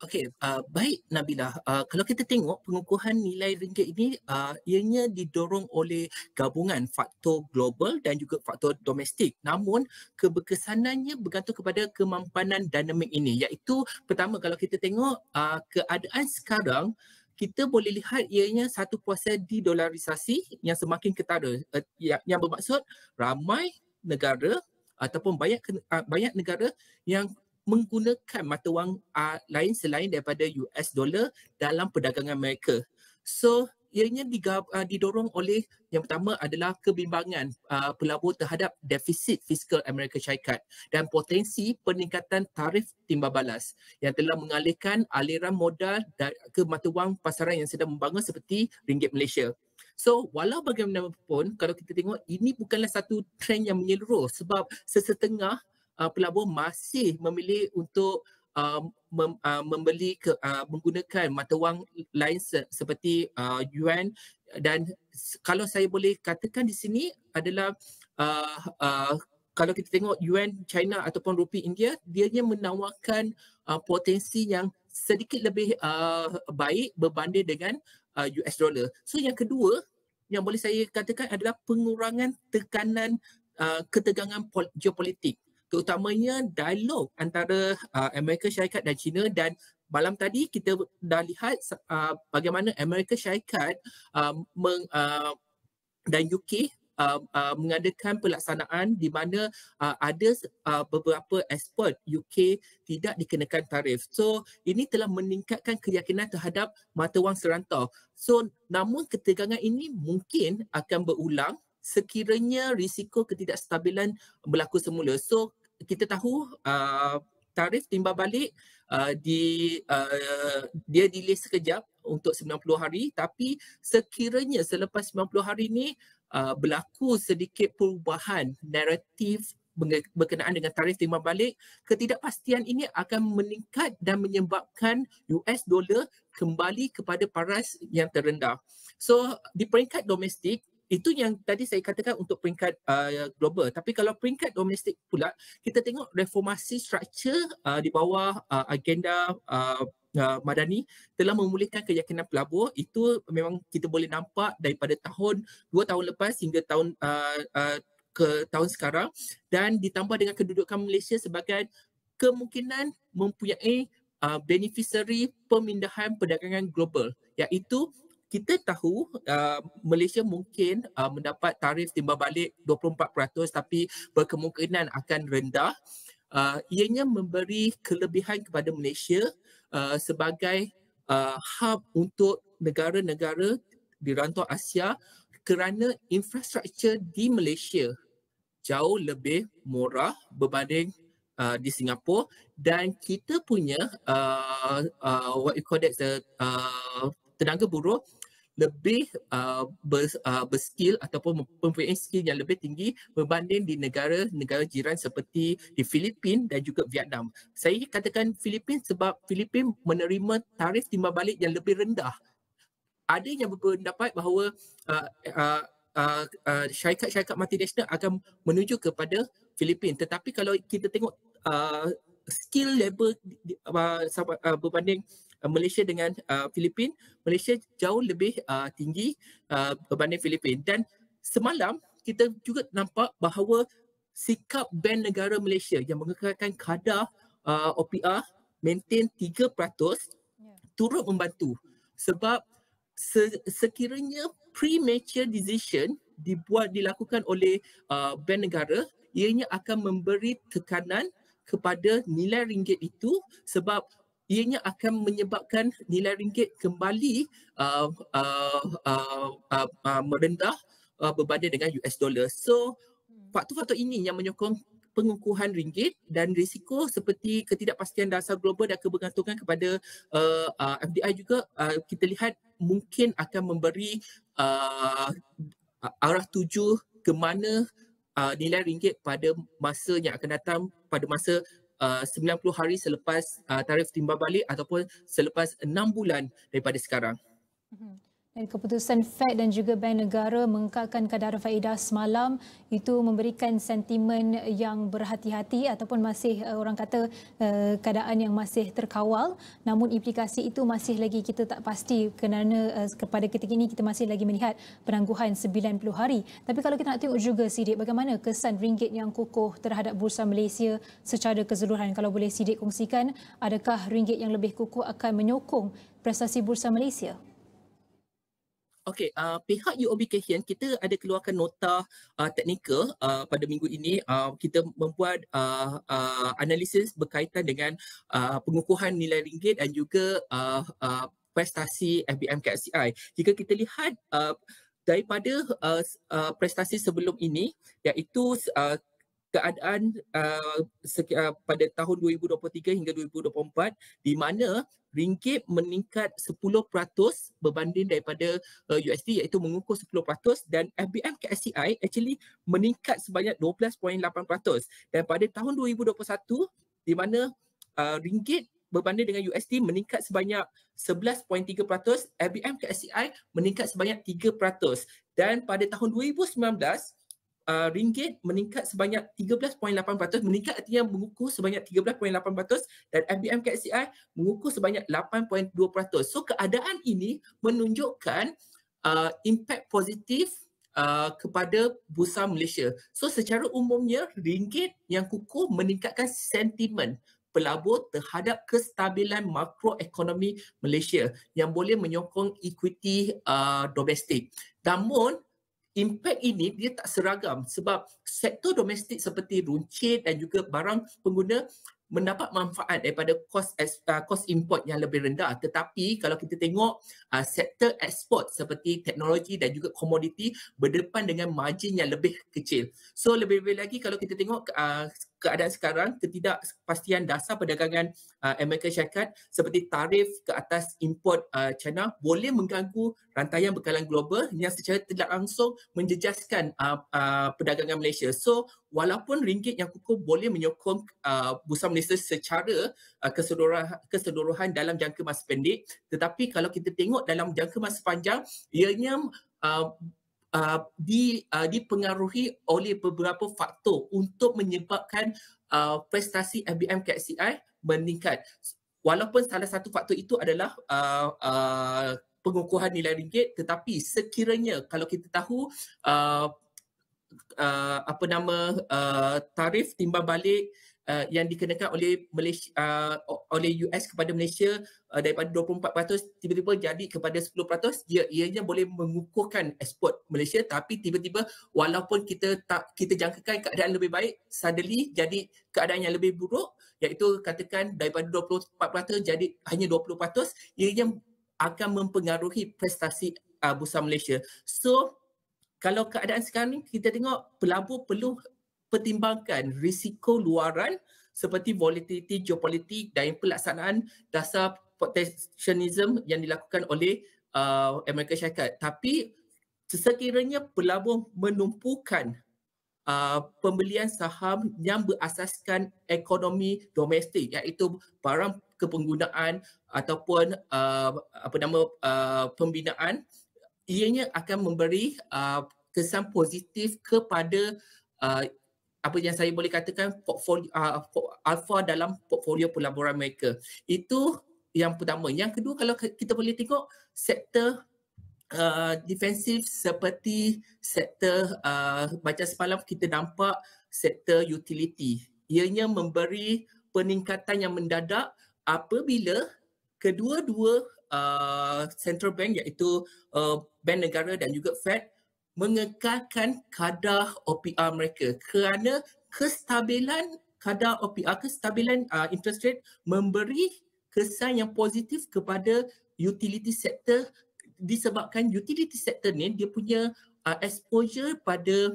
Okey, baik Nabilah. Kalau kita tengok pengukuhan nilai ringgit ini, ianya didorong oleh gabungan faktor global dan juga faktor domestik. Namun, keberkesanannya bergantung kepada kemampanan dinamik ini. Iaitu, pertama kalau kita tengok keadaan sekarang, kita boleh lihat ianya satu proses didolarisasi yang semakin ketara. Yang bermaksud ramai negara ataupun banyak negara yang menggunakan mata wang lain selain daripada US dollar dalam perdagangan mereka. So, ianya didorong oleh yang pertama adalah kebimbangan pelabur terhadap defisit fiskal Amerika Syarikat dan potensi peningkatan tarif timbal balas yang telah mengalihkan aliran modal ke mata wang pasaran yang sedang membangun seperti ringgit Malaysia. So, walau bagaimanapun, kalau kita tengok ini bukanlah satu trend yang menyeluruh sebab sesetengah pelabur masih memilih untuk membeli menggunakan mata wang lain seperti yuan, dan kalau saya boleh katakan di sini adalah kalau kita tengok yuan China ataupun rupiah India, dianya menawarkan potensi yang sedikit lebih baik berbanding dengan US dollar. So yang kedua yang boleh saya katakan adalah pengurangan tekanan ketegangan geopolitik, terutamanya dialog antara Amerika Syarikat dan China. Dan malam tadi kita dah lihat bagaimana Amerika Syarikat dan UK mengadakan pelaksanaan di mana ada beberapa ekspor UK tidak dikenakan tarif. So ini telah meningkatkan keyakinan terhadap mata wang serantau. So namun ketegangan ini mungkin akan berulang sekiranya risiko ketidakstabilan berlaku semula. So kita tahu tarif timbal balik dia delay sekejap untuk 90 hari, tapi sekiranya selepas 90 hari ini berlaku sedikit perubahan naratif berkenaan dengan tarif timbal balik, ketidakpastian ini akan meningkat dan menyebabkan US dollar kembali kepada paras yang terendah. So di peringkat domestik, itu yang tadi saya katakan untuk peringkat global. Tapi kalau peringkat domestik pula, kita tengok reformasi struktur di bawah agenda Madani telah memulihkan keyakinan pelabur. Itu memang kita boleh nampak daripada dua tahun lepas hingga ke tahun sekarang, dan ditambah dengan kedudukan Malaysia sebagai kemungkinan mempunyai beneficiary pemindahan perdagangan global, iaitu kita tahu Malaysia mungkin mendapat tarif timbal balik 24%, tapi berkemungkinan akan rendah. Ianya memberi kelebihan kepada Malaysia sebagai hub untuk negara-negara di rantau Asia kerana infrastruktur di Malaysia jauh lebih murah berbanding di Singapura, dan kita punya what you call that, tenaga buruh lebih berskill ataupun mempunyai skill yang lebih tinggi berbanding di negara-negara jiran seperti di Filipina dan juga Vietnam. Saya katakan Filipina sebab Filipina menerima tarif timbal balik yang lebih rendah. Ada yang berpendapat bahawa syarikat-syarikat multinasional akan menuju kepada Filipina, tetapi kalau kita tengok skill level berbanding Malaysia dengan Filipina, Malaysia jauh lebih tinggi berbanding Filipina. Dan semalam kita juga nampak bahawa sikap Bank Negara Malaysia yang mengekalkan kadar OPR maintain 3% turut membantu, sebab sekiranya premature decision dilakukan oleh Bank Negara, ianya akan memberi tekanan kepada nilai ringgit itu, sebab ianya akan menyebabkan nilai ringgit kembali merendah berbanding dengan US dollar. So faktor-faktor ini yang menyokong pengukuhan ringgit dan risiko seperti ketidakpastian dasar global dan kebergantungan kepada FDI juga kita lihat mungkin akan memberi arah tuju ke mana nilai ringgit pada masa yang akan datang, pada masa 90 hari selepas tarif timbal balik ataupun selepas 6 bulan daripada sekarang. Dan keputusan Fed dan juga Bank Negara mengekalkan kadar faedah semalam itu memberikan sentimen yang berhati-hati ataupun masih orang kata keadaan yang masih terkawal, namun implikasi itu masih lagi kita tak pasti kerana kepada ketika ini kita masih lagi melihat penangguhan 90 hari. Tapi kalau kita nak tengok juga Sidik, bagaimana kesan ringgit yang kukuh terhadap Bursa Malaysia secara keseluruhan? Kalau boleh Sidik kongsikan, adakah ringgit yang lebih kukuh akan menyokong prestasi Bursa Malaysia? Okey, pihak UOB Kay Hian kita ada keluarkan nota teknikal pada minggu ini. Kita membuat analisis berkaitan dengan pengukuhan nilai ringgit dan juga prestasi FBM KSCI. Jika kita lihat daripada prestasi sebelum ini, iaitu keadaan pada tahun 2023 hingga 2024 di mana ringgit meningkat 10% berbanding daripada USD, iaitu mengukuh 10%, dan FBM KSCI actually meningkat sebanyak 12.8%. Dan pada tahun 2021 di mana ringgit berbanding dengan USD meningkat sebanyak 11.3%, FBM KSCI meningkat sebanyak 3%. Dan pada tahun 2019 ringgit meningkat sebanyak 13.8%, meningkat artinya mengukuh sebanyak 13.8%, dan FBM KSCI mengukuh sebanyak 8.2%. So keadaan ini menunjukkan impak positif kepada Bursa Malaysia. So secara umumnya ringgit yang kukuh meningkatkan sentimen pelabur terhadap kestabilan makroekonomi Malaysia yang boleh menyokong equity domestik. Namun impak ini dia tak seragam sebab sektor domestik seperti runcit dan juga barang pengguna mendapat manfaat daripada kos import yang lebih rendah. Tetapi kalau kita tengok sektor ekspor seperti teknologi dan juga komoditi berdepan dengan margin yang lebih kecil. So lebih-lebih lagi kalau kita tengok keadaan sekarang, ketidakpastian dasar perdagangan Amerika Syarikat seperti tarif ke atas import China boleh mengganggu rantaian bekalan global yang secara tidak langsung menjejaskan perdagangan Malaysia. So walaupun ringgit yang kukuh boleh menyokong Bursa Malaysia secara keseluruhan dalam jangka masa pendek, tetapi kalau kita tengok dalam jangka masa panjang, ianya dipengaruhi oleh beberapa faktor untuk menyebabkan prestasi FBM KSCI meningkat. Walaupun salah satu faktor itu adalah pengukuhan nilai ringgit, tetapi sekiranya kalau kita tahu tarif timbal balik yang dikenakan oleh Malaysia, oleh US kepada Malaysia daripada 24% tiba-tiba jadi kepada 10%, ianya boleh mengukuhkan ekspor Malaysia, tapi tiba-tiba walaupun kita jangkakan keadaan lebih baik, suddenly jadi keadaan yang lebih buruk, iaitu katakan daripada 24% jadi hanya 20%, ianya akan mempengaruhi prestasi Bursa Malaysia. So kalau keadaan sekarang ni kita tengok pelabur perlu pertimbangkan risiko luaran seperti volatility geopolitik dan pelaksanaan dasar protectionism yang dilakukan oleh Amerika Syarikat. Tapi sekiranya pelabur menumpukan pembelian saham yang berasaskan ekonomi domestik, iaitu barang kepenggunaan ataupun pembinaan, ianya akan memberi kesan positif kepada apa yang saya boleh katakan portfolio alfa dalam portfolio pelaburan mereka. Itu yang pertama. Yang kedua, kalau kita boleh tengok sektor defensif seperti sektor macam semalam kita nampak sektor utility. Ianya memberi peningkatan yang mendadak apabila kedua-dua central bank iaitu Bank Negara dan juga Fed mengekalkan kadar OPR mereka kerana kestabilan kadar OPR, kestabilan interest rate memberi kesan yang positif kepada utility sector, disebabkan utility sector ni dia punya exposure pada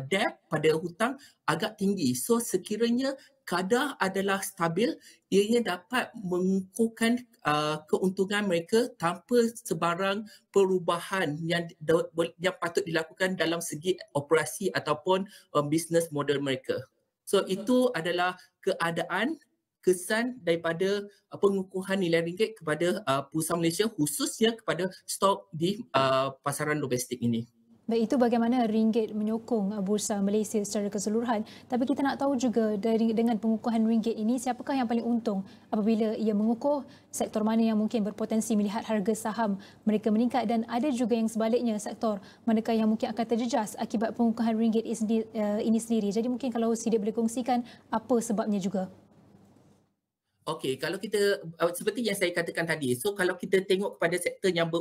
debt, pada hutang agak tinggi. So sekiranya kadar adalah stabil, ianya dapat mengukuhkan keuntungan mereka tanpa sebarang perubahan yang patut dilakukan dalam segi operasi ataupun business model mereka. So itu adalah keadaan kesan daripada pengukuhan nilai ringgit kepada Perusahaan Malaysia, khususnya kepada stok di pasaran domestik ini. Baik, itu bagaimana ringgit menyokong Bursa Malaysia secara keseluruhan. Tapi kita nak tahu juga dengan pengukuhan ringgit ini, siapakah yang paling untung apabila ia mengukuh, sektor mana yang mungkin berpotensi melihat harga saham mereka meningkat, dan ada juga yang sebaliknya, sektor manakah yang mungkin akan terjejas akibat pengukuhan ringgit ini sendiri. Jadi mungkin kalau Sidik boleh kongsikan apa sebabnya juga. Okey, kalau kita seperti yang saya katakan tadi, so kalau kita tengok kepada sektor yang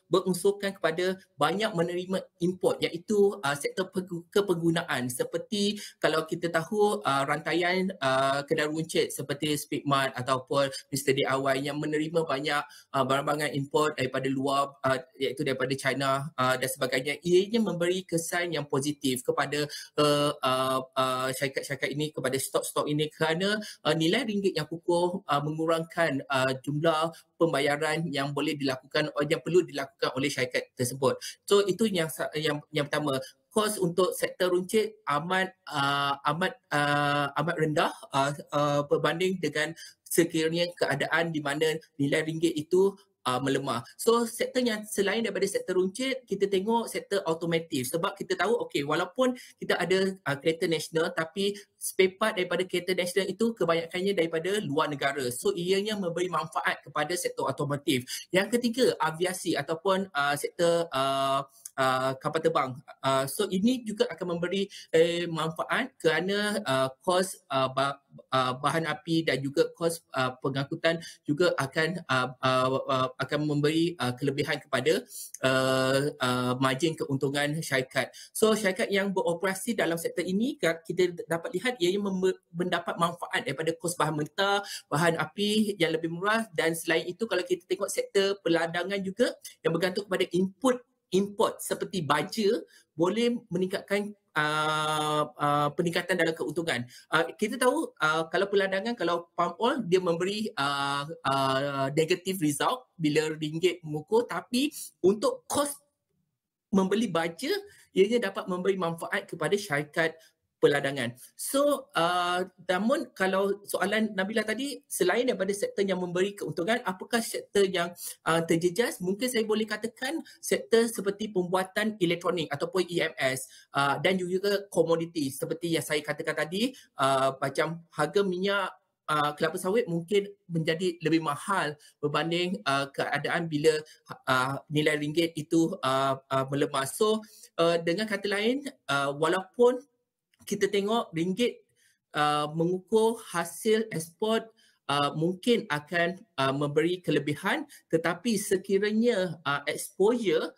berunsurkan kepada banyak menerima import, iaitu sektor kepenggunaan, seperti kalau kita tahu rantaian kedai runcit seperti Speedmart ataupun Mr. DIY yang menerima banyak barang-barang import daripada luar, iaitu daripada China dan sebagainya, ianya memberi kesan yang positif kepada syarikat-syarikat ini, kepada stok-stok ini, kerana nilai ringgit yang kukuh mengurangkan jumlah pembayaran yang boleh dilakukan, yang perlu dilakukan oleh syarikat tersebut. So itu yang pertama. Kos untuk sektor runcit amat rendah berbanding dengan sekiranya keadaan di mana nilai ringgit itu melemah. So sektor yang selain daripada sektor runcit, kita tengok sektor automotif, sebab kita tahu walaupun kita ada kereta nasional, tapi spare part daripada kereta nasional itu kebanyakannya daripada luar negara. So ianya memberi manfaat kepada sektor automotif. Yang ketiga, aviasi ataupun sektor kapal terbang. So ini juga akan memberi manfaat kerana kos bahan api dan juga kos pengangkutan juga akan memberi kelebihan kepada margin keuntungan syarikat. So syarikat yang beroperasi dalam sektor ini, kita dapat lihat ianya mendapat manfaat daripada kos bahan mentah, bahan api yang lebih murah, dan selain itu kalau kita tengok sektor peladangan juga yang bergantung kepada import seperti baja, boleh meningkatkan peningkatan dalam keuntungan. Kita tahu kalau peladangan, kalau palm oil, dia memberi negative result bila ringgit mengukuh, tapi untuk kos membeli baja, ianya dapat memberi manfaat kepada syarikat peladangan. So, namun kalau soalan Nabilah tadi, selain daripada sektor yang memberi keuntungan, apakah sektor yang terjejas? Mungkin saya boleh katakan sektor seperti pembuatan elektronik ataupun EMS dan juga komoditi. Seperti yang saya katakan tadi, macam harga minyak kelapa sawit mungkin menjadi lebih mahal berbanding keadaan bila nilai ringgit itu melemah. So, dengan kata lain, walaupun kita tengok ringgit mengukuh hasil ekspor mungkin akan memberi kelebihan, tetapi sekiranya exposure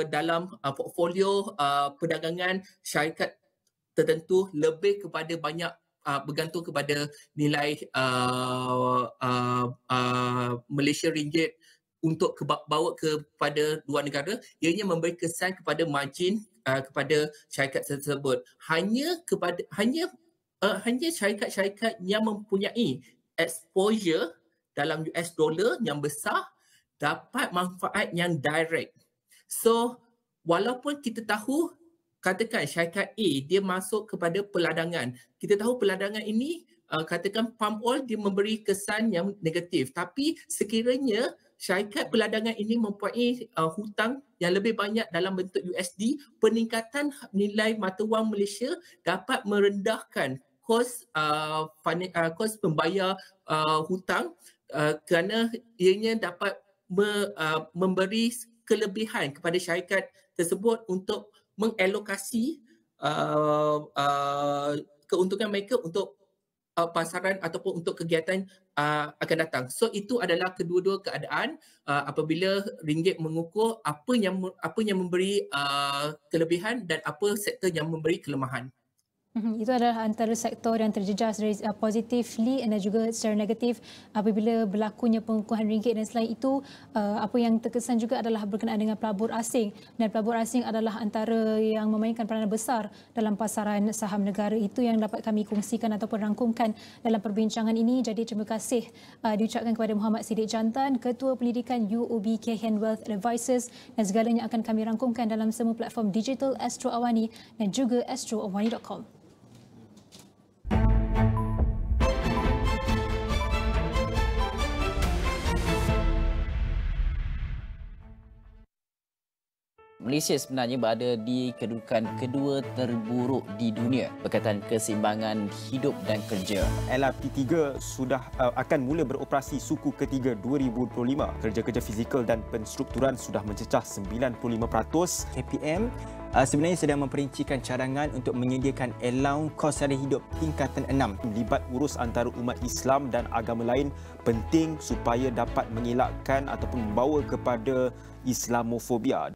dalam portfolio perdagangan syarikat tertentu lebih kepada banyak bergantung kepada nilai Malaysia ringgit untuk bawa kepada luar negara, ianya memberi kesan kepada margin kepada syarikat tersebut. Hanya syarikat-syarikat yang mempunyai exposure dalam US dollar yang besar dapat manfaat yang direct. So, walaupun kita tahu, katakan syarikat A dia masuk kepada peladangan. Kita tahu peladangan ini, katakan palm oil, dia memberi kesan yang negatif. Tapi sekiranya syarikat peladangan ini mempunyai hutang yang lebih banyak dalam bentuk USD, peningkatan nilai mata wang Malaysia dapat merendahkan kos pembayar hutang kerana ianya dapat memberi kelebihan kepada syarikat tersebut untuk mengalokasi keuntungan mereka untuk pasaran ataupun untuk kegiatan akan datang. So itu adalah kedua-dua keadaan apabila ringgit mengukuh, apa yang memberi kelebihan dan apa sektor yang memberi kelemahan. Itu adalah antara sektor yang terjejas dari positifly dan juga secara negatif apabila berlakunya pengukuhan ringgit, dan selain itu apa yang terkesan juga adalah berkenaan dengan pelabur asing, dan pelabur asing adalah antara yang memainkan peranan besar dalam pasaran saham negara. Itu yang dapat kami kongsikan ataupun rangkumkan dalam perbincangan ini. Jadi terima kasih diucapkan kepada Muhammad Siddiq Jantan, Ketua Pendidikan UOB KHN Wealth Advisors, dan segalanya akan kami rangkumkan dalam semua platform digital Astro AWANI dan juga astroawani.com. Malaysia sebenarnya berada di kedudukan kedua terburuk di dunia berkaitan keseimbangan hidup dan kerja. LRT3 sudah akan mula beroperasi suku ketiga 2025. Kerja-kerja fizikal dan penstrukturan sudah mencecah 95%. KPM sebenarnya sedang memperincikan cadangan untuk menyediakan allowance kos sara hidup tingkatan 6. Libat urus antara umat Islam dan agama lain penting supaya dapat mengelakkan ataupun membawa kepada Islamofobia.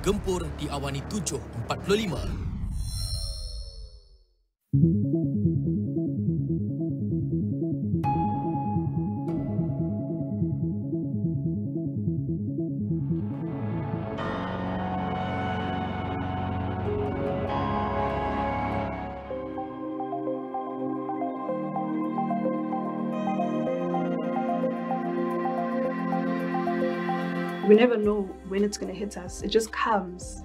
Gempur di AWANI 7.45. We never know when it's going to hit us. It just comes.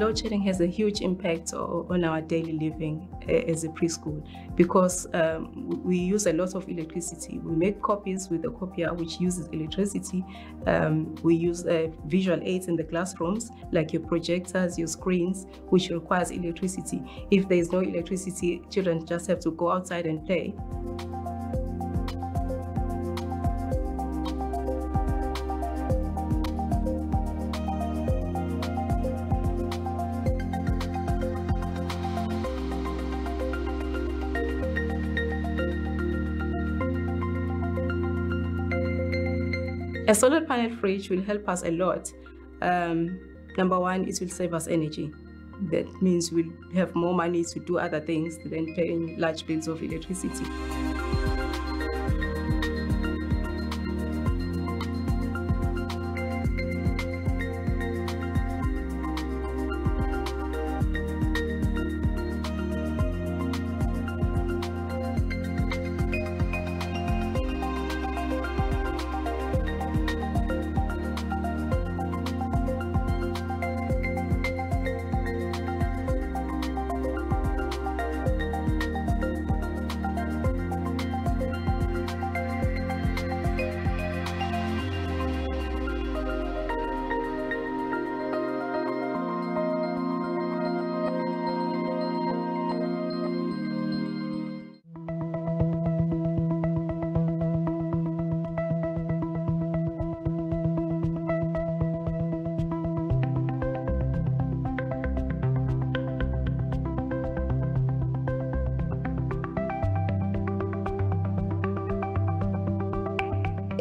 Load shedding has a huge impact on our daily living as a preschool because we use a lot of electricity. We make copies with a copier which uses electricity. We use visual aids in the classrooms like your projectors, your screens, which requires electricity. If there is no electricity, children just have to go outside and play. A solar panel fridge will help us a lot. Number one, it will save us energy. That means we'll have more money to do other things than paying large bills of electricity.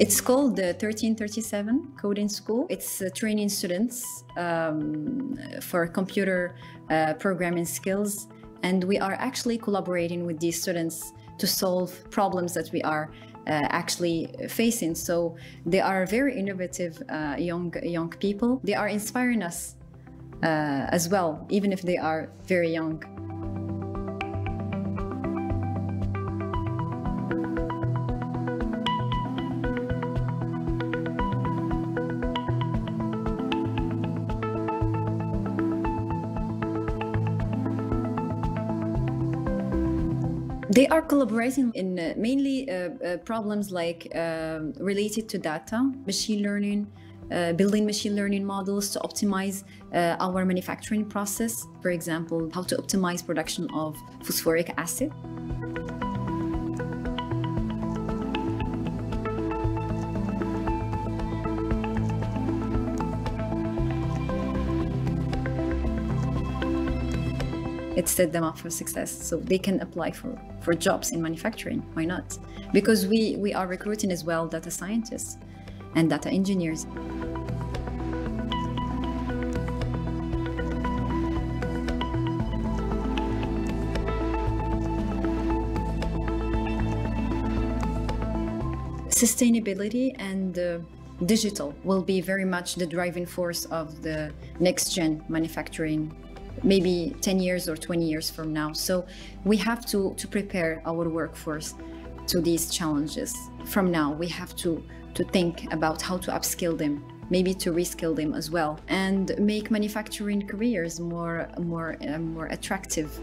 It's called the 1337 Coding School. It's training students for computer programming skills. And we are actually collaborating with these students to solve problems that we are actually facing. So they are very innovative young people. They are inspiring us as well, even if they are very young. They are collaborating in mainly problems like related to data, machine learning, building machine learning models to optimize our manufacturing process. For example, how to optimize production of phosphoric acid. It set them up for success, so they can apply for jobs in manufacturing. Why not? Because we are recruiting as well data scientists and data engineers. Sustainability and digital will be very much the driving force of the next gen manufacturing, maybe 10 years or 20 years from now. So we have to prepare our workforce to these challenges. From now, we have to think about how to upskill them, maybe to reskill them as well, and make manufacturing careers more attractive.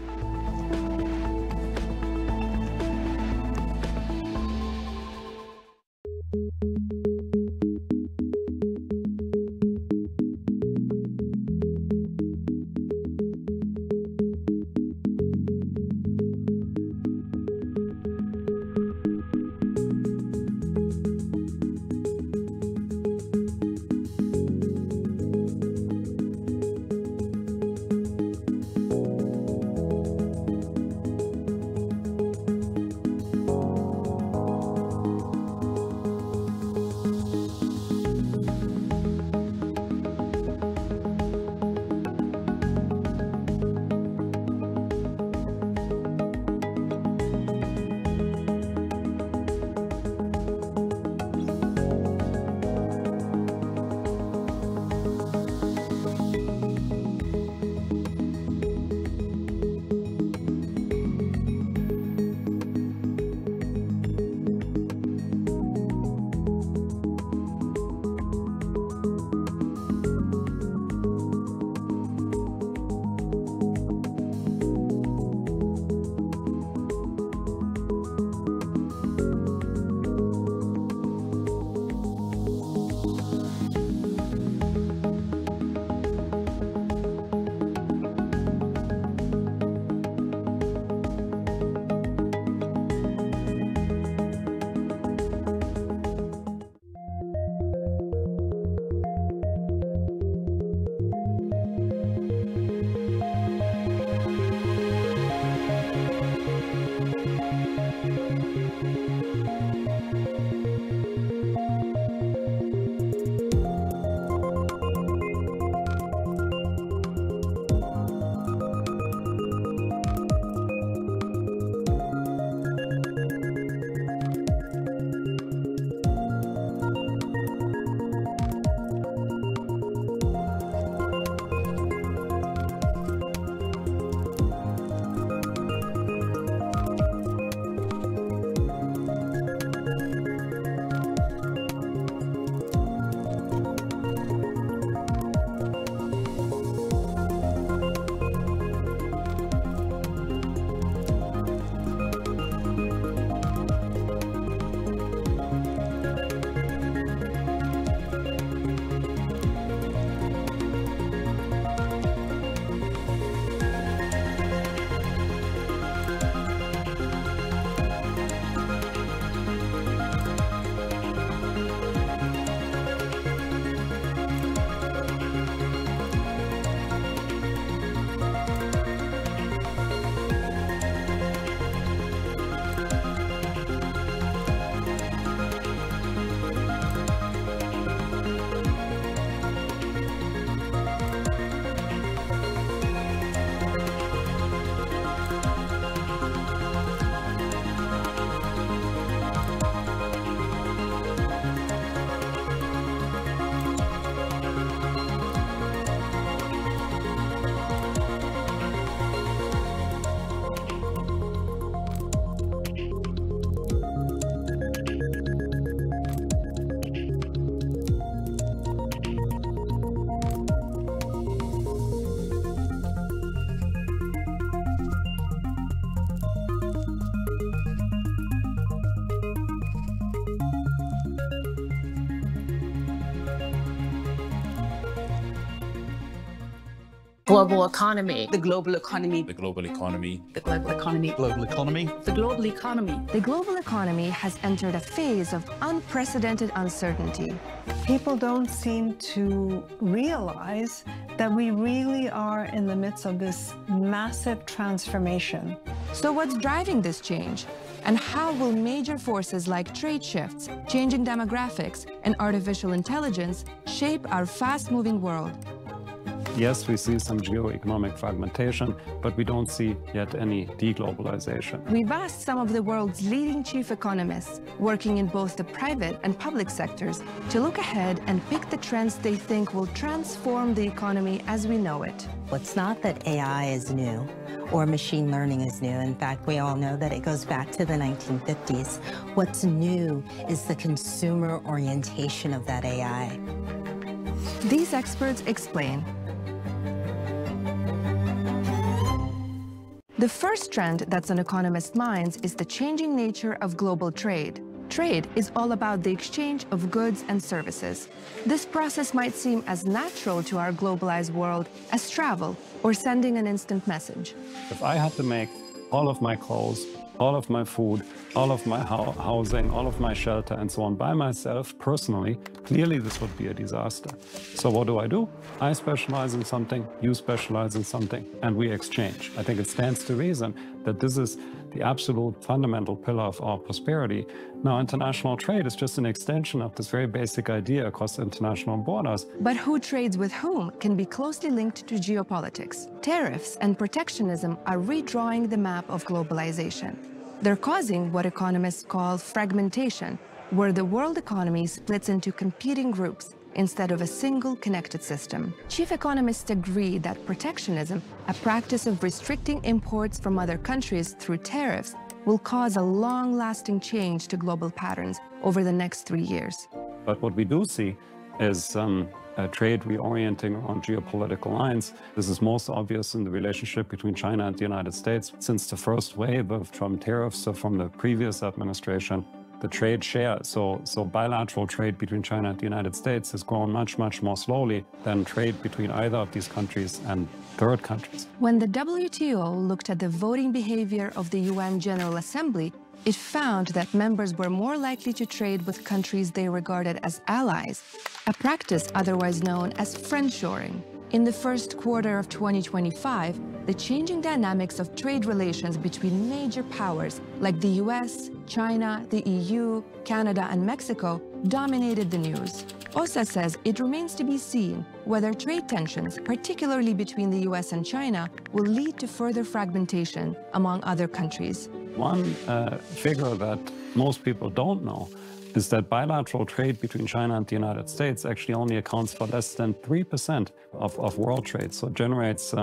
Global economy. The global economy. The global economy. The global economy. Global economy. The global economy. The global economy has entered a phase of unprecedented uncertainty. People don't seem to realize that we really are in the midst of this massive transformation. So what's driving this change? And how will major forces like trade shifts, changing demographics, and artificial intelligence shape our fast-moving world? Yes, we see some geo-economic fragmentation, but we don't see yet any deglobalization. We've asked some of the world's leading chief economists, working in both the private and public sectors, to look ahead and pick the trends they think will transform the economy as we know it. It's not that AI is new or machine learning is new. In fact, we all know that it goes back to the 1950s. What's new is the consumer orientation of that AI. These experts explain. The first trend that's on economists' minds is the changing nature of global trade. Trade is all about the exchange of goods and services. This process might seem as natural to our globalized world as travel or sending an instant message. If I had to make all of my clothes, all of my food, all of my housing, all of my shelter and so on by myself personally, clearly this would be a disaster. So what do? I specialize in something, you specialize in something, and we exchange. I think it stands to reason that this is the absolute fundamental pillar of our prosperity. Now, international trade is just an extension of this very basic idea across international borders. But who trades with whom can be closely linked to geopolitics. Tariffs and protectionism are redrawing the map of globalization. They're causing what economists call fragmentation, where the world economy splits into competing groups instead of a single connected system. Chief economists agree that protectionism, a practice of restricting imports from other countries through tariffs, will cause a long-lasting change to global patterns over the next 3 years. But what we do see is trade reorienting on geopolitical lines. This is most obvious in the relationship between China and the United States. Since the first wave of Trump tariffs from the previous administration, the trade share, so bilateral trade between China and the United States has grown much more slowly than trade between either of these countries and third countries. When the WTO looked at the voting behavior of the UN General Assembly, it found that members were more likely to trade with countries they regarded as allies, a practice otherwise known as friendshoring. In the first quarter of 2025, the changing dynamics of trade relations between major powers like the US, China, the EU, Canada, and Mexico dominated the news. OSA says it remains to be seen whether trade tensions, particularly between the US and China, will lead to further fragmentation among other countries. One figure that most people don't know is that bilateral trade between China and the United States actually only accounts for less than 3% of world trade. So it generates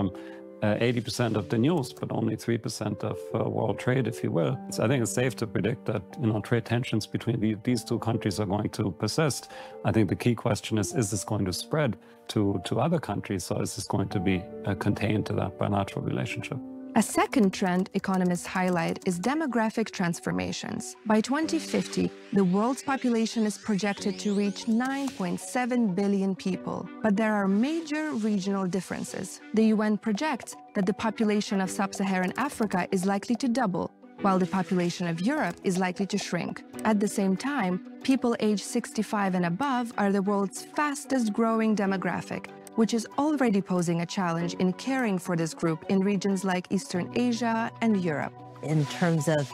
80% of the news, but only 3% of world trade, if you will. So I think it's safe to predict that trade tensions between these two countries are going to persist. I think the key question is this going to spread to other countries, or is this going to be contained to that bilateral relationship? A second trend economists highlight is demographic transformations. By 2050, the world's population is projected to reach 9.7 billion people. But there are major regional differences. The UN projects that the population of sub-Saharan Africa is likely to double, while the population of Europe is likely to shrink. At the same time, people aged 65 and above are the world's fastest growing demographic, which is already posing a challenge in caring for this group in regions like Eastern Asia and Europe. In terms of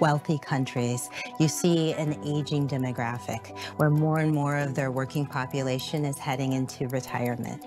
wealthy countries, you see an aging demographic where more and more of their working population is heading into retirement.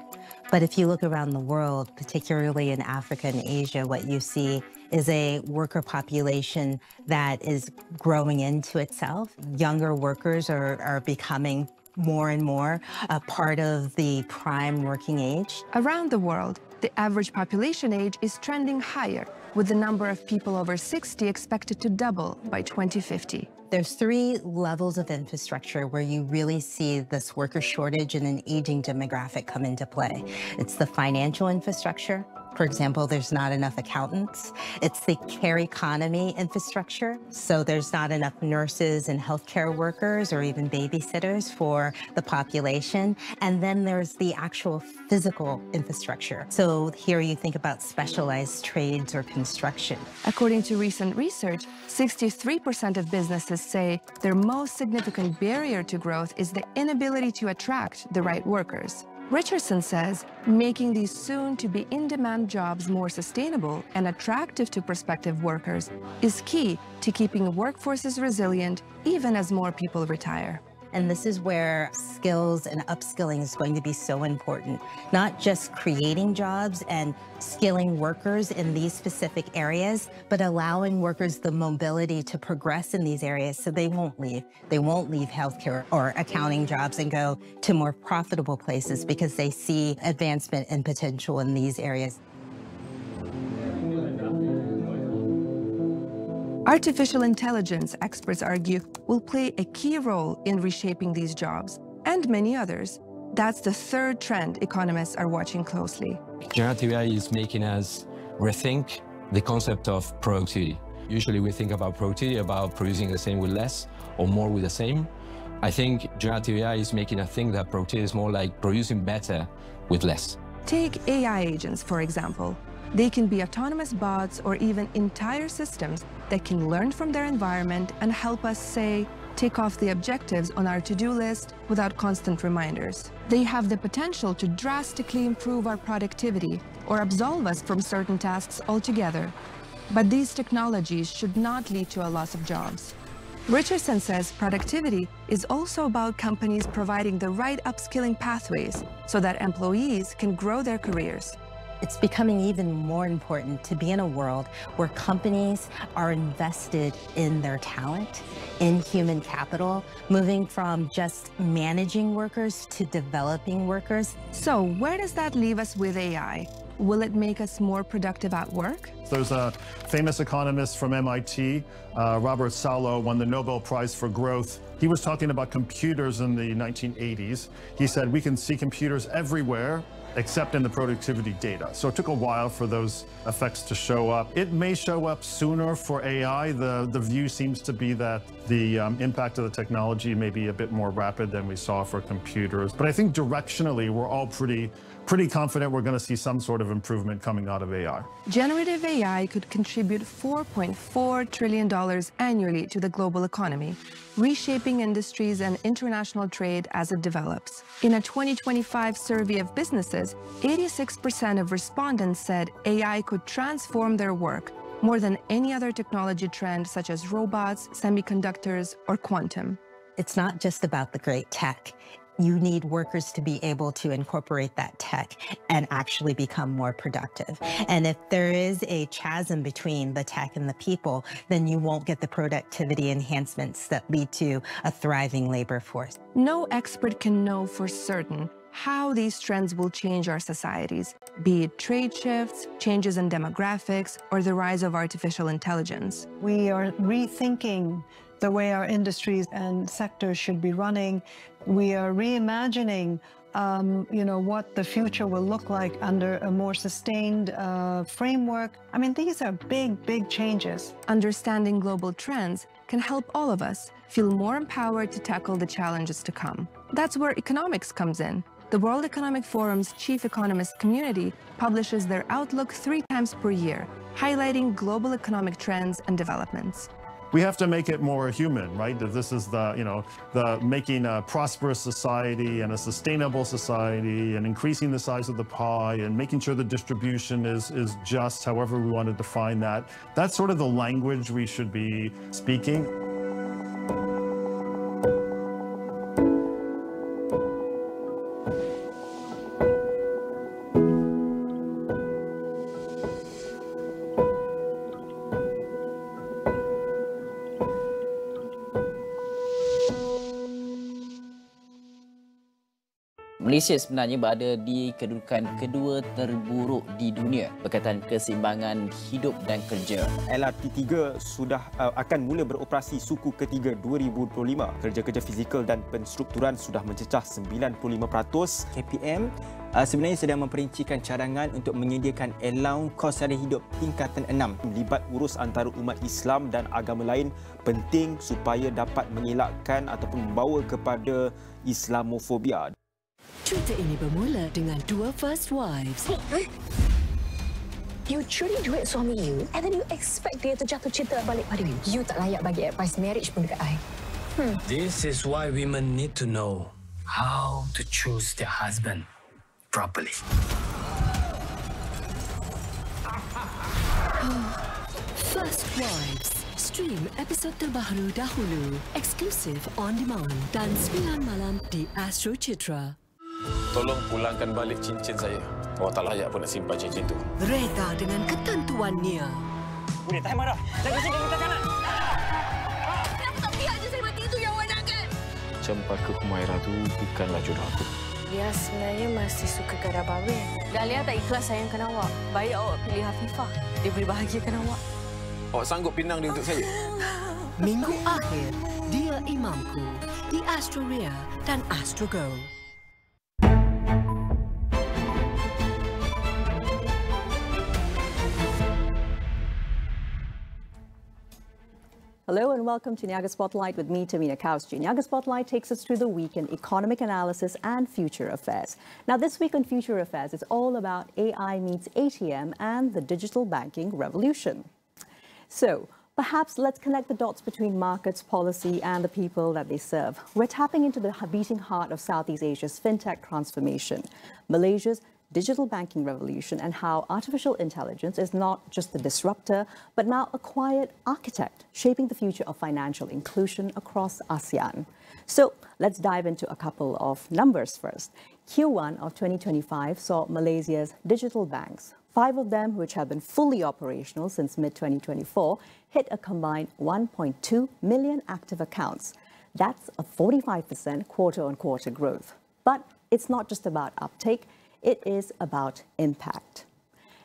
But if you look around the world, particularly in Africa and Asia, what you see is a worker population that is growing into itself. Younger workers are becoming more and more a part of the prime working age. Around the world, the average population age is trending higher, with the number of people over 60 expected to double by 2050. There's 3 levels of infrastructure where you really see this worker shortage and an aging demographic come into play. It's the financial infrastructure, For example, there's not enough accountants. It's the care economy infrastructure. So there's not enough nurses and healthcare workers or even babysitters for the population. And then there's the actual physical infrastructure. So here you think about specialized trades or construction. According to recent research, 63% of businesses say their most significant barrier to growth is the inability to attract the right workers. Richardson says making these soon-to-be in-demand jobs more sustainable and attractive to prospective workers is key to keeping workforces resilient even as more people retire. And this is where skills and upskilling is going to be so important. Not just creating jobs and skilling workers in these specific areas, but allowing workers the mobility to progress in these areas so they won't leave. They won't leave healthcare or accounting jobs and go to more profitable places because they see advancement and potential in these areas. Artificial intelligence, experts argue, will play a key role in reshaping these jobs and many others. That's the third trend economists are watching closely. Generative AI is making us rethink the concept of productivity. Usually we think about productivity, about producing the same with less or more with the same. I think generative AI is making us think that productivity is more like producing better with less. Take AI agents, for example. They can be autonomous bots or even entire systems that can learn from their environment and help us, say, tick off the objectives on our to-do list without constant reminders. They have the potential to drastically improve our productivity or absolve us from certain tasks altogether. But these technologies should not lead to a loss of jobs. Richardson says productivity is also about companies providing the right upskilling pathways so that employees can grow their careers. It's becoming even more important to be in a world where companies are invested in their talent, in human capital, moving from just managing workers to developing workers. So where does that leave us with AI? Will it make us more productive at work? There's a famous economist from MIT, Robert Solow, won the Nobel Prize for Growth. He was talking about computers in the 1980s. He said, we can see computers everywhere, except in the productivity data. So it took a while for those effects to show up. It may show up sooner for AI. The view seems to be that the impact of the technology may be a bit more rapid than we saw for computers. But I think directionally, we're all pretty confident we're going to see some sort of improvement coming out of AI. Generative AI could contribute $4.4 trillion annually to the global economy, reshaping industries and international trade as it develops. In a 2025 survey of businesses, 86% of respondents said AI could transform their work more than any other technology trend such as robots, semiconductors, or quantum. It's not just about the great tech. You need workers to be able to incorporate that tech and actually become more productive. And if there is a chasm between the tech and the people, then you won't get the productivity enhancements that lead to a thriving labor force. No expert can know for certain how these trends will change our societies, be it trade shifts, changes in demographics, or the rise of artificial intelligence. We are rethinking the way our industries and sectors should be running. We are reimagining what the future will look like under a more sustained framework. I mean, these are big changes. Understanding global trends can help all of us feel more empowered to tackle the challenges to come. That's where economics comes in. The World Economic Forum's chief economist community publishes their outlook 3 times per year, highlighting global economic trends and developments. We have to make it more human, right? This is the making a prosperous society and a sustainable society and increasing the size of the pie and making sure the distribution is just, however we want to define that. That's sort of the language we should be speaking. Malaysia sebenarnya berada di kedudukan kedua terburuk di dunia berkaitan keseimbangan hidup dan kerja. LRT3 sudah akan mula beroperasi suku ketiga 2025. Kerja-kerja fizikal dan penstrukturan sudah mencecah 95%. KPM sebenarnya sedang memperincikan cadangan untuk menyediakan allowance kos sara hidup tingkatan 6. Melibat urus antara umat Islam dan agama lain penting supaya dapat mengelakkan ataupun membawa kepada Islamofobia. Cerita ini bermula dengan dua first wives. You curi duit suami you and then you expect dia tu jatuh cinta balik pada you. You tak layak bagi advice marriage pun dekat I. This is why women need to know how to choose their husband properly. First Wives. Stream episod terbaru dahulu. Eksklusif on demand dan 9 malam di Astro Citra. Tolong pulangkan balik cincin saya. Awak tak layak pun nak simpan cincin tu. Reda dengan ketentuannya. Boleh tahan marah. Jaga sini minta kanan. Kenapa tak pihak je saya mati itu yang awak nakkan? Cempaka Humairah tu bukanlah jodoh aku. Dia sebenarnya masih suka Gara Babe. Dahlia tak ikhlas sayangkan awak. Baik awak pilih Hafifah. Dia boleh bahagiakan awak. Awak sanggup pinang dia untuk saya? Minggu akhir, Dia Imamku di Astro Ria dan Astro Go. Hello and welcome to Niaga Spotlight with me, Tamina Kausji. Niaga Spotlight takes us through the week in economic analysis and future affairs. Now this week on Future Affairs, it's all about AI meets ATM and the digital banking revolution. So perhaps let's connect the dots between markets, policy and the people that they serve. We're tapping into the beating heart of Southeast Asia's fintech transformation, Malaysia's digital banking revolution, and how artificial intelligence is not just the disruptor, but now a quiet architect shaping the future of financial inclusion across ASEAN. So let's dive into a couple of numbers first. Q1 of 2025 saw Malaysia's digital banks, 5 of them which have been fully operational since mid-2024, hit a combined 1.2 million active accounts. That's a 45% quarter-on-quarter growth. But it's not just about uptake, it is about impact.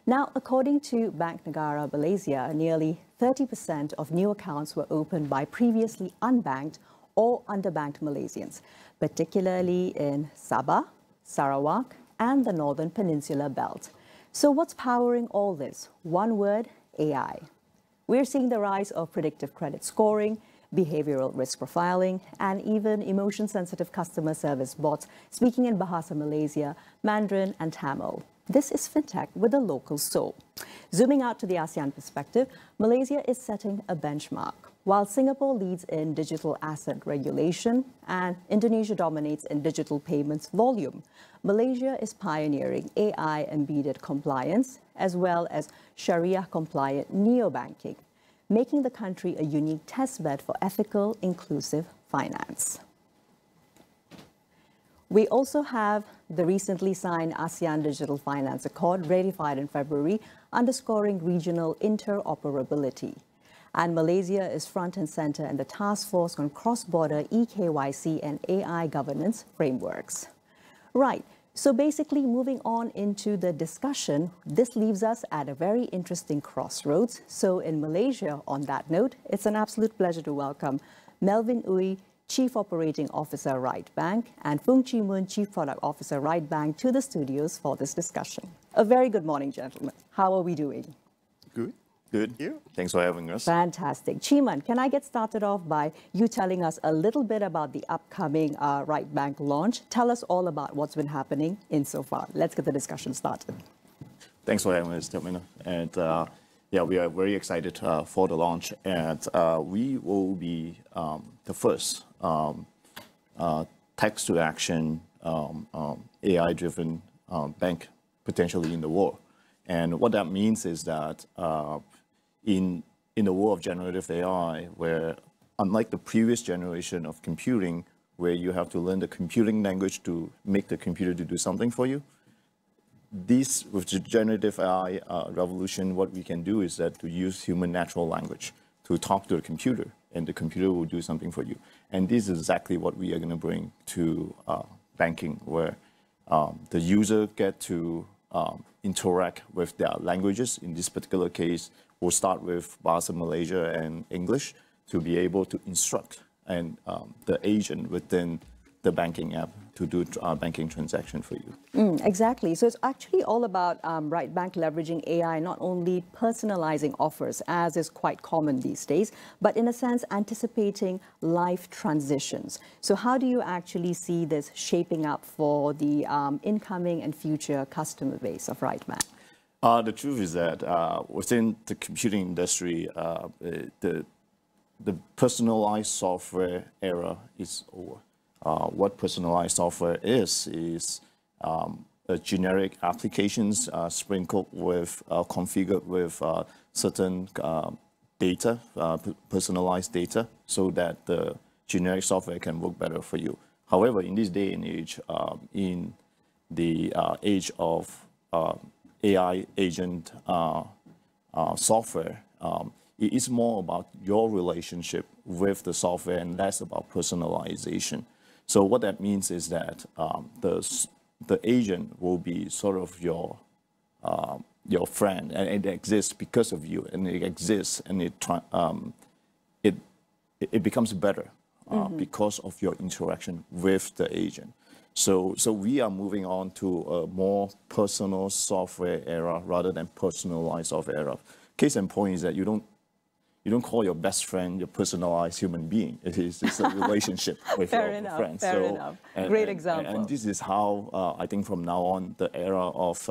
Now, according to Bank Negara Malaysia, nearly 30% of new accounts were opened by previously unbanked or underbanked Malaysians, particularly in Sabah, Sarawak, and the Northern Peninsula Belt. So what's powering all this? One word, AI. We're seeing the rise of predictive credit scoring, behavioral risk profiling, and even emotion-sensitive customer service bots speaking in Bahasa Malaysia, Mandarin, and Tamil. This is fintech with a local soul. Zooming out to the ASEAN perspective, Malaysia is setting a benchmark. While Singapore leads in digital asset regulation and Indonesia dominates in digital payments volume, Malaysia is pioneering AI-embedded compliance as well as Sharia-compliant neobanking, making the country a unique testbed for ethical, inclusive finance. We also have the recently signed ASEAN Digital Finance Accord, ratified in February, underscoring regional interoperability. And Malaysia is front and center in the task force on cross-border eKYC and AI governance frameworks. Right. So basically, moving on into the discussion, this leaves us at a very interesting crossroads. So in Malaysia, on that note, it's an absolute pleasure to welcome Melvin Ooi, Chief Operating Officer, Right Bank, and Fung Chi Mun, Chief Product Officer, Right Bank, to the studios for this discussion. A very good morning, gentlemen. How are we doing? Good. Good. Thanks for having us. Fantastic. Chiman, can I get started off by you telling us a little bit about the upcoming Right Bank launch? Tell us all about what's been happening insofar. Let's get the discussion started. Thanks for having us, Tamina. And yeah, we are very excited for the launch. And we will be the first text-to-action AI-driven bank potentially in the world. And what that means is that in the world of generative AI, where unlike the previous generation of computing, where you have to learn the computing language to make the computer to do something for you, with the generative AI revolution, what we can do is that to use human natural language to talk to the computer, and the computer will do something for you. And this is exactly what we are going to bring to banking, where the user get to interact with their languages. In this particular case, we'll start with Bahasa Malaysia and English to be able to instruct and the agent within the banking app to do banking transaction for you. Exactly. So it's actually all about Right Bank leveraging AI, not only personalizing offers, as is quite common these days, but in a sense anticipating life transitions. So how do you actually see this shaping up for the incoming and future customer base of Right Bank? The truth is that within the computing industry, the personalized software era is over. What personalized software is generic applications sprinkled with, configured with certain data, personalized data, so that the generic software can work better for you. However, in this day and age, in the age of AI agent software, it is more about your relationship with the software and less about personalization. So what that means is that the agent will be sort of your friend, and it exists because of you, and it exists, and it becomes better because of your interaction with the agent. So we are moving on to a more personal software era rather than personalized software era. Case in point is that you don't call your best friend your personalized human being. It's a relationship with your friend. Fair enough. Great example. And this is how I think from now on the era of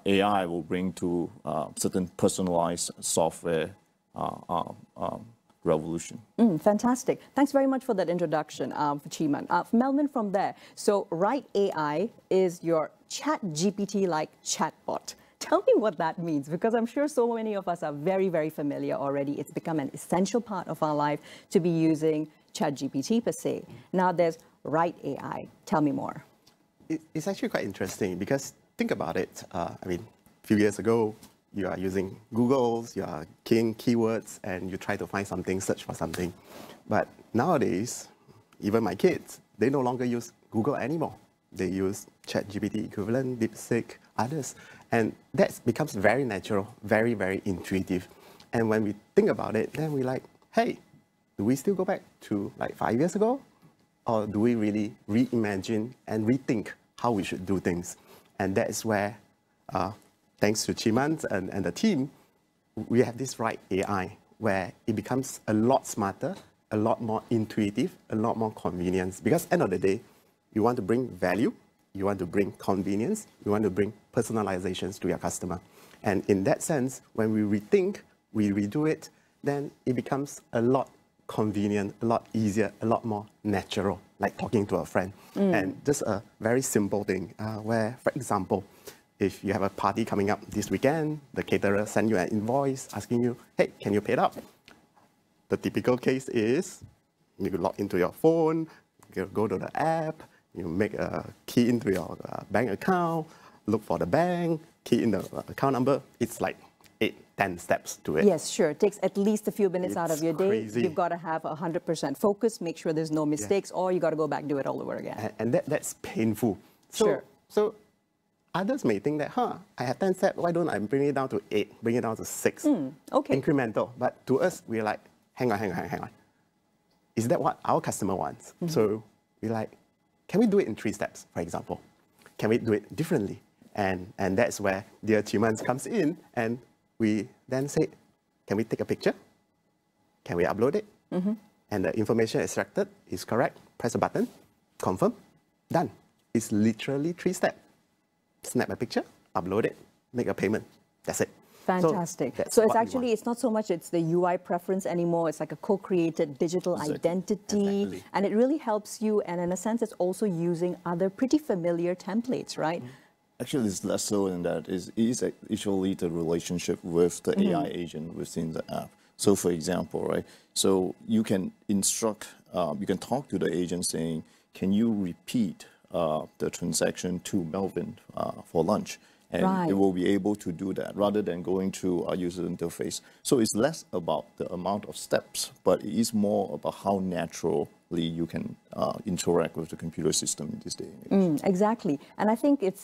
AI will bring to certain personalized software revolution. Fantastic. Thanks very much for that introduction, for Chiman. Melvin, from there, so Right AI is your chat GPT-like chatbot. Tell me what that means, because I'm sure so many of us are very, very familiar already. It's become an essential part of our life to be using ChatGPT per se. Now there's Right AI. Tell me more. It's actually quite interesting because think about it. I mean, a few years ago, you are using Google's, you are keying keywords, and you try to find something, search for something. But nowadays, even my kids, they no longer use Google anymore. They use ChatGPT equivalent, DeepSeek, others. And that becomes very natural, very, very intuitive. And when we think about it, then we're like, hey, do we still go back to like 5 years ago? Or do we really reimagine and rethink how we should do things? And that's where, thanks to Chiman and the team, we have this Right AI, where it becomes a lot smarter, a lot more intuitive, a lot more convenience. Because at the end of the day, you want to bring value, you want to bring convenience, you want to bring personalizations to your customer. And in that sense, when we rethink, we redo it, then it becomes a lot convenient, a lot easier, a lot more natural, like talking to a friend. And just a very simple thing where, for example, if you have a party coming up this weekend, the caterer sends you an invoice asking you, hey, can you pay it up? The typical case is you log into your phone, you go to the app, you make a key into your bank account, look for the bank, key in the account number. It's like 8-10 steps to it. Yes, sure. It takes at least a few minutes out of your day. Crazy. You've got to have 100% focus, make sure there's no mistakes, or you got to go back and do it all over again. And that's painful. Sure. So others may think that, I have 10 steps, why don't I bring it down to 8, bring it down to 6? Okay. Incremental. But to us, we're like, hang on. Is that what our customer wants? So we're like, can we do it in 3 steps, for example? Can we do it differently? And that's where Dear Chimans comes in, and we then say, can we take a picture? Can we upload it? And the information extracted is correct. Press a button, confirm, done. It's literally 3 steps. Snap a picture, upload it, make a payment. That's it. Fantastic. So it's actually, it's not so much it's the UI preference anymore. It's like a co-created digital identity. And it really helps you. And in a sense, it's also using other pretty familiar templates, right? Actually, it's less so than that. It is actually the relationship with the AI agent within the app. So for example, right, so you can instruct, you can talk to the agent saying, can you repeat the transaction to Melvin for lunch? And it will be able to do that rather than going through our user interface. So it's less about the amount of steps, but it is more about how natural quickly you can interact with the computer system in this day and age. Exactly. And I think it's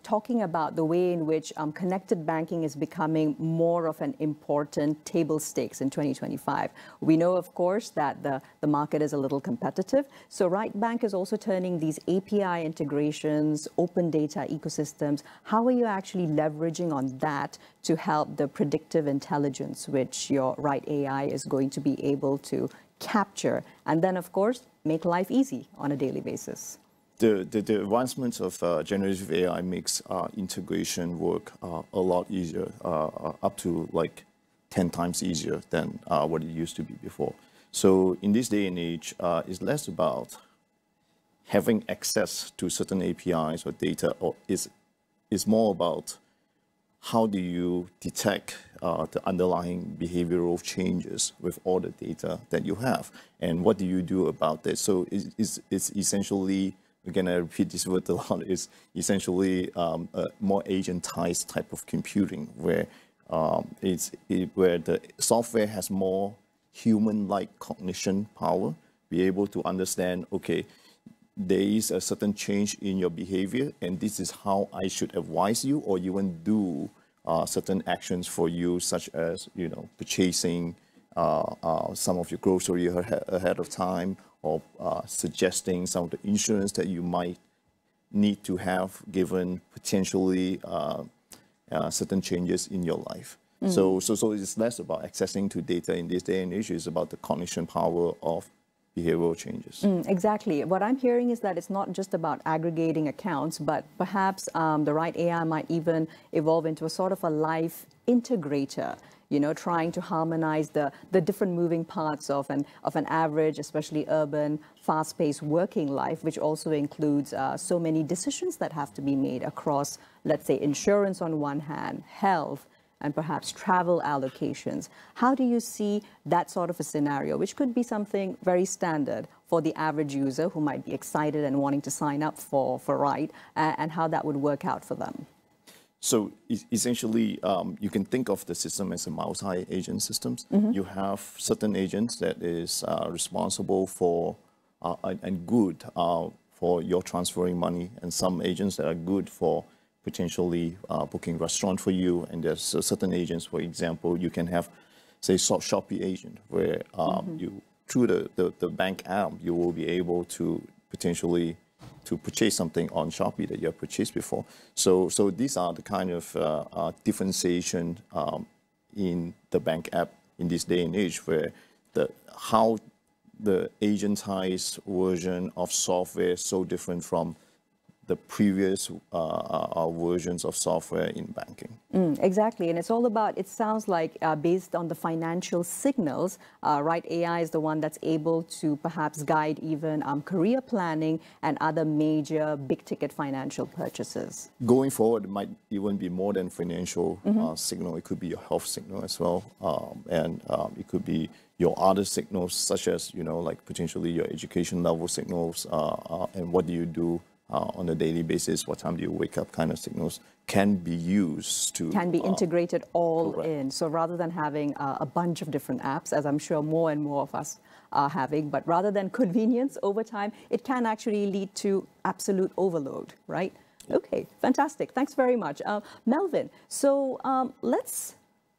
talking about the way in which connected banking is becoming more of an important table stakes in 2025. We know, of course, that the market is a little competitive. So Right Bank is also turning these API integrations, open data ecosystems. How are you actually leveraging on that to help the predictive intelligence, which your Right AI is going to be able to capture, and then, of course, make life easy on a daily basis? The advancements of generative AI makes integration work a lot easier, up to like 10 times easier than what it used to be before. So in this day and age, it's less about having access to certain APIs or data, or is more about how do you detect the underlying behavioral changes with all the data that you have, and what do you do about this? So it's essentially, again, I repeat this word a lot, is essentially a more agentized type of computing, where where the software has more human-like cognition power, be able to understand, okay, there is a certain change in your behavior, and this is how I should advise you or even do certain actions for you, such as, you know, purchasing some of your grocery ahead of time, or suggesting some of the insurance that you might need to have given potentially certain changes in your life. So it's less about accessing to data in this day and age. It's about the cognition power of behavioral changes. Exactly. What I'm hearing is that it's not just about aggregating accounts, but perhaps the Right AI might even evolve into a sort of a life integrator, you know, trying to harmonize the different moving parts of an average, especially urban, fast-paced working life, which also includes so many decisions that have to be made across, let's say, insurance on one hand, health, and perhaps travel allocations. How do you see that sort of a scenario, which could be something very standard for the average user who might be excited and wanting to sign up for Right, and how that would work out for them? So essentially, you can think of the system as a multi-agent systems. You have certain agents that is responsible for and good for your transferring money, and some agents that are good for potentially booking restaurant for you. And there's certain agents, for example, you can have, say, Shopee agent, where you, through the bank app, you will be able to potentially to purchase something on Shopee that you have purchased before. So these are the kind of differentiation in the bank app in this day and age, where how the agentized version of software is so different from the previous versions of software in banking. Exactly, and it's all about, it sounds like based on the financial signals, Right AI is the one that's able to perhaps guide even career planning and other major big-ticket financial purchases. Going forward, it might even be more than financial signal. It could be your health signal as well, and it could be your other signals, such as, you know, like potentially your education level signals, and what do you do on a daily basis, what time do you wake up, kind of signals can be used to... Can be integrated all in. So rather than having a bunch of different apps, as I'm sure more and more of us are having, but rather than convenience over time, it can actually lead to absolute overload, right? Okay, fantastic. Thanks very much. Melvin, so let's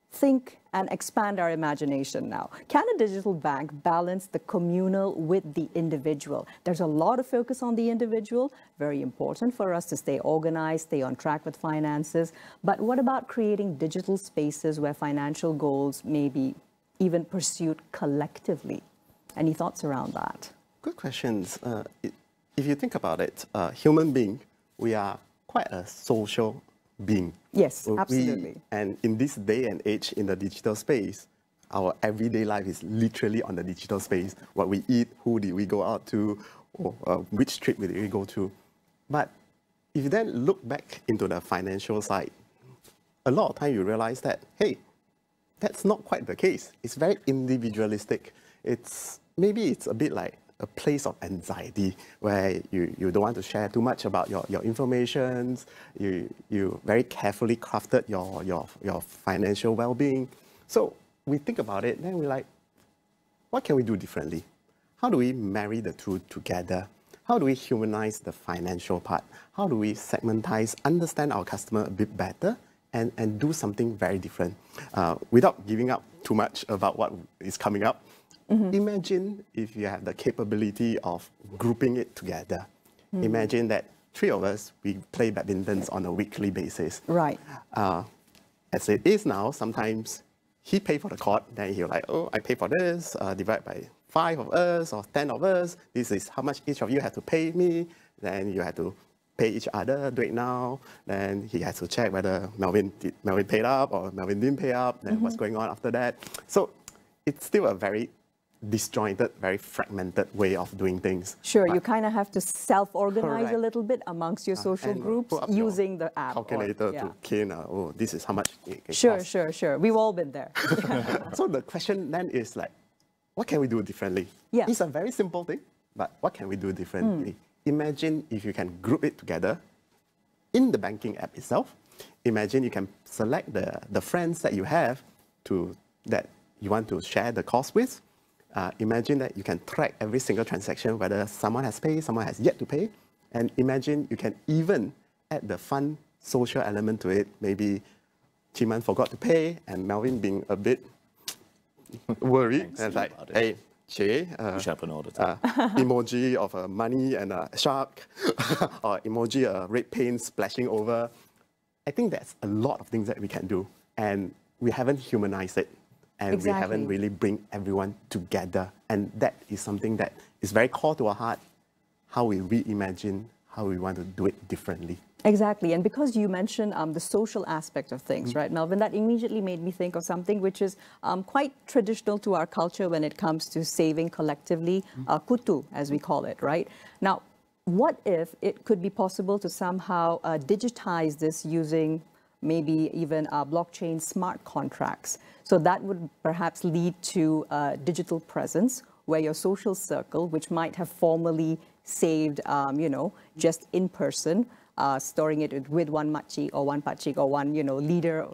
think and expand our imagination now. Can a digital bank balance the communal with the individual? There's a lot of focus on the individual, very important for us to stay organized, stay on track with finances. But what about creating digital spaces where financial goals may be even pursued collectively? Any thoughts around that? Good questions. If you think about it, human being, we are quite a social being. Yes, absolutely. And in this day and age in the digital space, our everyday life is literally on the digital space. What we eat, who did we go out to, or which trip did we go to. But if you then look back into the financial side, a lot of time you realize that, hey, that's not quite the case. It's very individualistic. Maybe it's a bit like a place of anxiety where you don't want to share too much about your information. You very carefully crafted your financial well-being. So we think about it, then we're like, what can we do differently? how do we marry the two together? How do we humanize the financial part? How do we segmentize, understand our customer a bit better, and do something very different? Without giving up too much about what is coming up, imagine if you have the capability of grouping it together. Imagine that 3 of us, we play badminton on a weekly basis. Right. As it is now, sometimes he pay for the court, then he'll like, oh, I pay for this, divide by 5 of us or 10 of us. This is how much each of you have to pay me. Then you have to pay each other, do it now. Then he has to check whether Melvin paid up or Melvin didn't pay up, then what's going on after that. So it's still a very disjointed, very fragmented way of doing things. Sure, you kind of have to self-organize a little bit amongst your social groups using the app. Calculator to key in, oh, this is how much it Sure, costs. sure. We've all been there. So the question then is like, what can we do differently? Yeah. It's a very simple thing, but what can we do differently? Imagine if you can group it together in the banking app itself. Imagine you can select the friends that you have that you want to share the cost with. Imagine that you can track every single transaction, whether someone has paid, someone has yet to pay. And imagine you can even add the fun social element to it. Maybe Chiman forgot to pay and Melvin being a bit worried. And like, hey, Che, which happen all the time. Emoji of a money and a shark, or emoji a red paint splashing over. I think that's a lot of things that we can do. And we haven't humanized it. And we haven't really bring everyone together. And that is something that is very core to our heart, how we reimagine, how we want to do it differently. Exactly. And because you mentioned the social aspect of things, right, Melvin, that immediately made me think of something which is quite traditional to our culture when it comes to saving collectively, kutu, as we call it, right? Now, what if it could be possible to somehow digitize this using maybe even blockchain smart contracts? So that would perhaps lead to a digital presence where your social circle, which might have formerly saved, just in person, storing it with one makcik or one pakcik or one,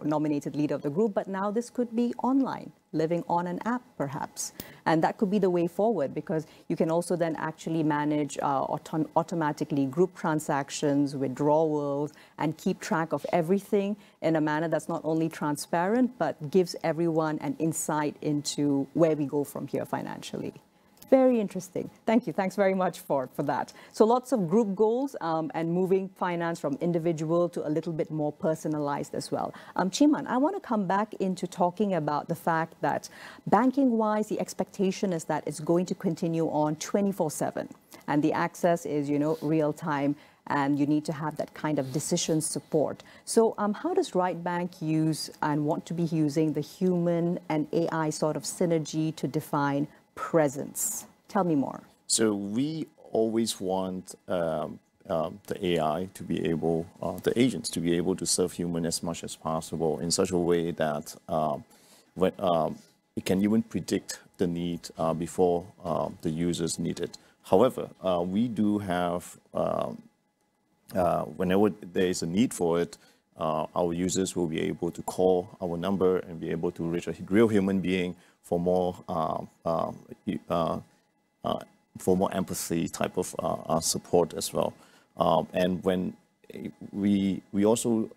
nominated leader of the group. But now this could be online, living on an app, perhaps. And that could be the way forward, because you can also then actually manage automatically group transactions, withdrawals, and keep track of everything in a manner that's not only transparent, but gives everyone an insight into where we go from here financially. Very interesting. Thank you. Thanks very much for that. So lots of group goals and moving finance from individual to a little bit more personalized as well. Chiman, I want to come back into talking about the fact that banking-wise, the expectation is that it's going to continue on 24/7. And the access is, real-time, and you need to have that kind of decision support. So how does Right Bank use and want to be using the human and AI sort of synergy to define presence? Tell me more. So we always want the AI to be able, the agents to be able to serve human as much as possible in such a way that it can even predict the need before the users need it. However, we do have, whenever there is a need for it, our users will be able to call our number and be able to reach a real human being for more empathy type of support as well. And when we also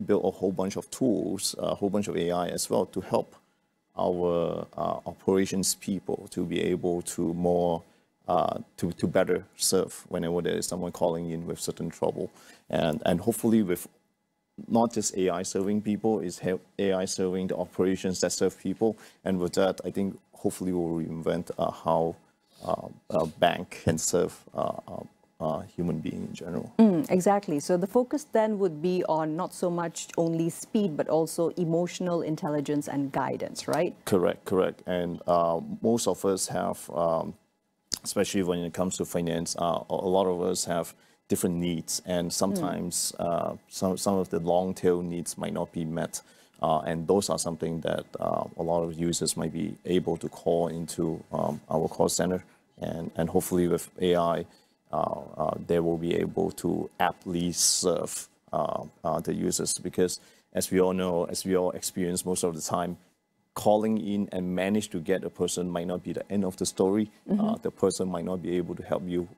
built a whole bunch of tools, a whole bunch of AI as well to help our operations people to be able to more to better serve whenever there is someone calling in with certain trouble, and hopefully with not just AI serving people, is AI serving the operations that serve people. And with that, I think hopefully we'll reinvent how a bank can serve human being in general. Exactly. So the focus then would be on not so much only speed, but also emotional intelligence and guidance, right? Correct. And most of us have, especially when it comes to finance, a lot of us have different needs, and sometimes some of the long tail needs might not be met, and those are something that a lot of users might be able to call into our call center, and hopefully with AI they will be able to aptly serve the users, because as we all know, as we all experience most of the time, calling in and manage to get a person might not be the end of the story. The person might not be able to help you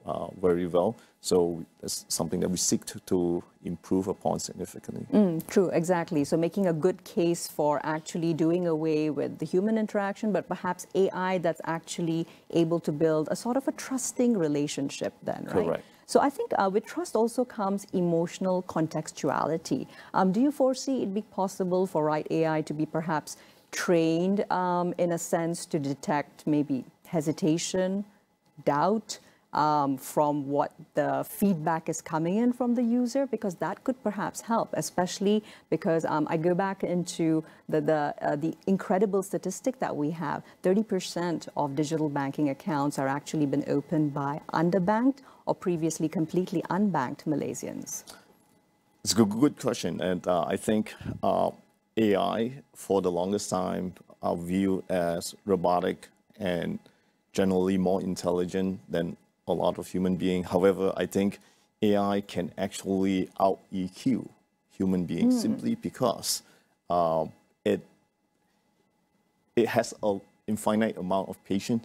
very well. So that's something that we seek to improve upon significantly. True, exactly. So making a good case for actually doing away with the human interaction, but perhaps AI that's actually able to build a sort of a trusting relationship then, right? Correct. So I think with trust also comes emotional contextuality. Do you foresee it be possible for AI to be perhaps trained in a sense to detect maybe hesitation, doubt from what the feedback is coming in from the user? Because that could perhaps help, especially because I go back into the incredible statistic that we have. 30% of digital banking accounts are actually been opened by underbanked or previously completely unbanked Malaysians. It's a good question. And I think AI, for the longest time, are viewed as robotic and generally more intelligent than a lot of human beings. However, I think AI can actually out-EQ human beings simply because it has an infinite amount of patience.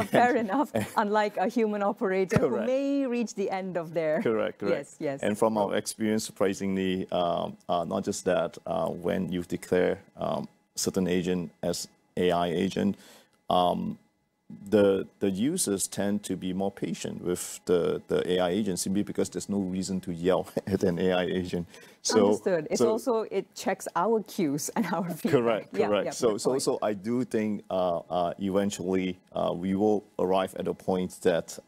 Fair enough. Unlike a human operator who may reach the end of their... Correct. Yes. And from our experience, surprisingly, not just that, when you declare certain agent as AI agent, the users tend to be more patient with the AI agent simply because there's no reason to yell at an AI agent. So, understood. It's also, it checks our cues and our feedback. Correct. So I do think eventually we will arrive at a point that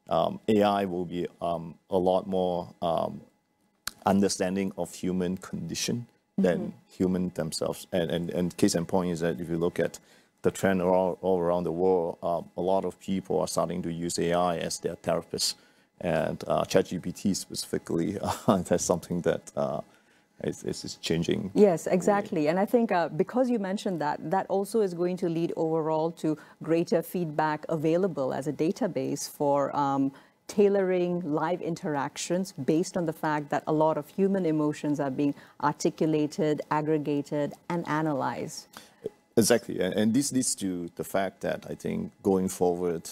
AI will be a lot more understanding of human condition than human themselves. And case in point is that if you look at the trend all around the world, a lot of people are starting to use AI as their therapist. And ChatGPT specifically, that's something that is changing. Yes, exactly. And I think because you mentioned that, that also is going to lead overall to greater feedback available as a database for tailoring live interactions based on the fact that a lot of human emotions are being articulated, aggregated, and analyzed. Exactly, and this leads to the fact that I think going forward,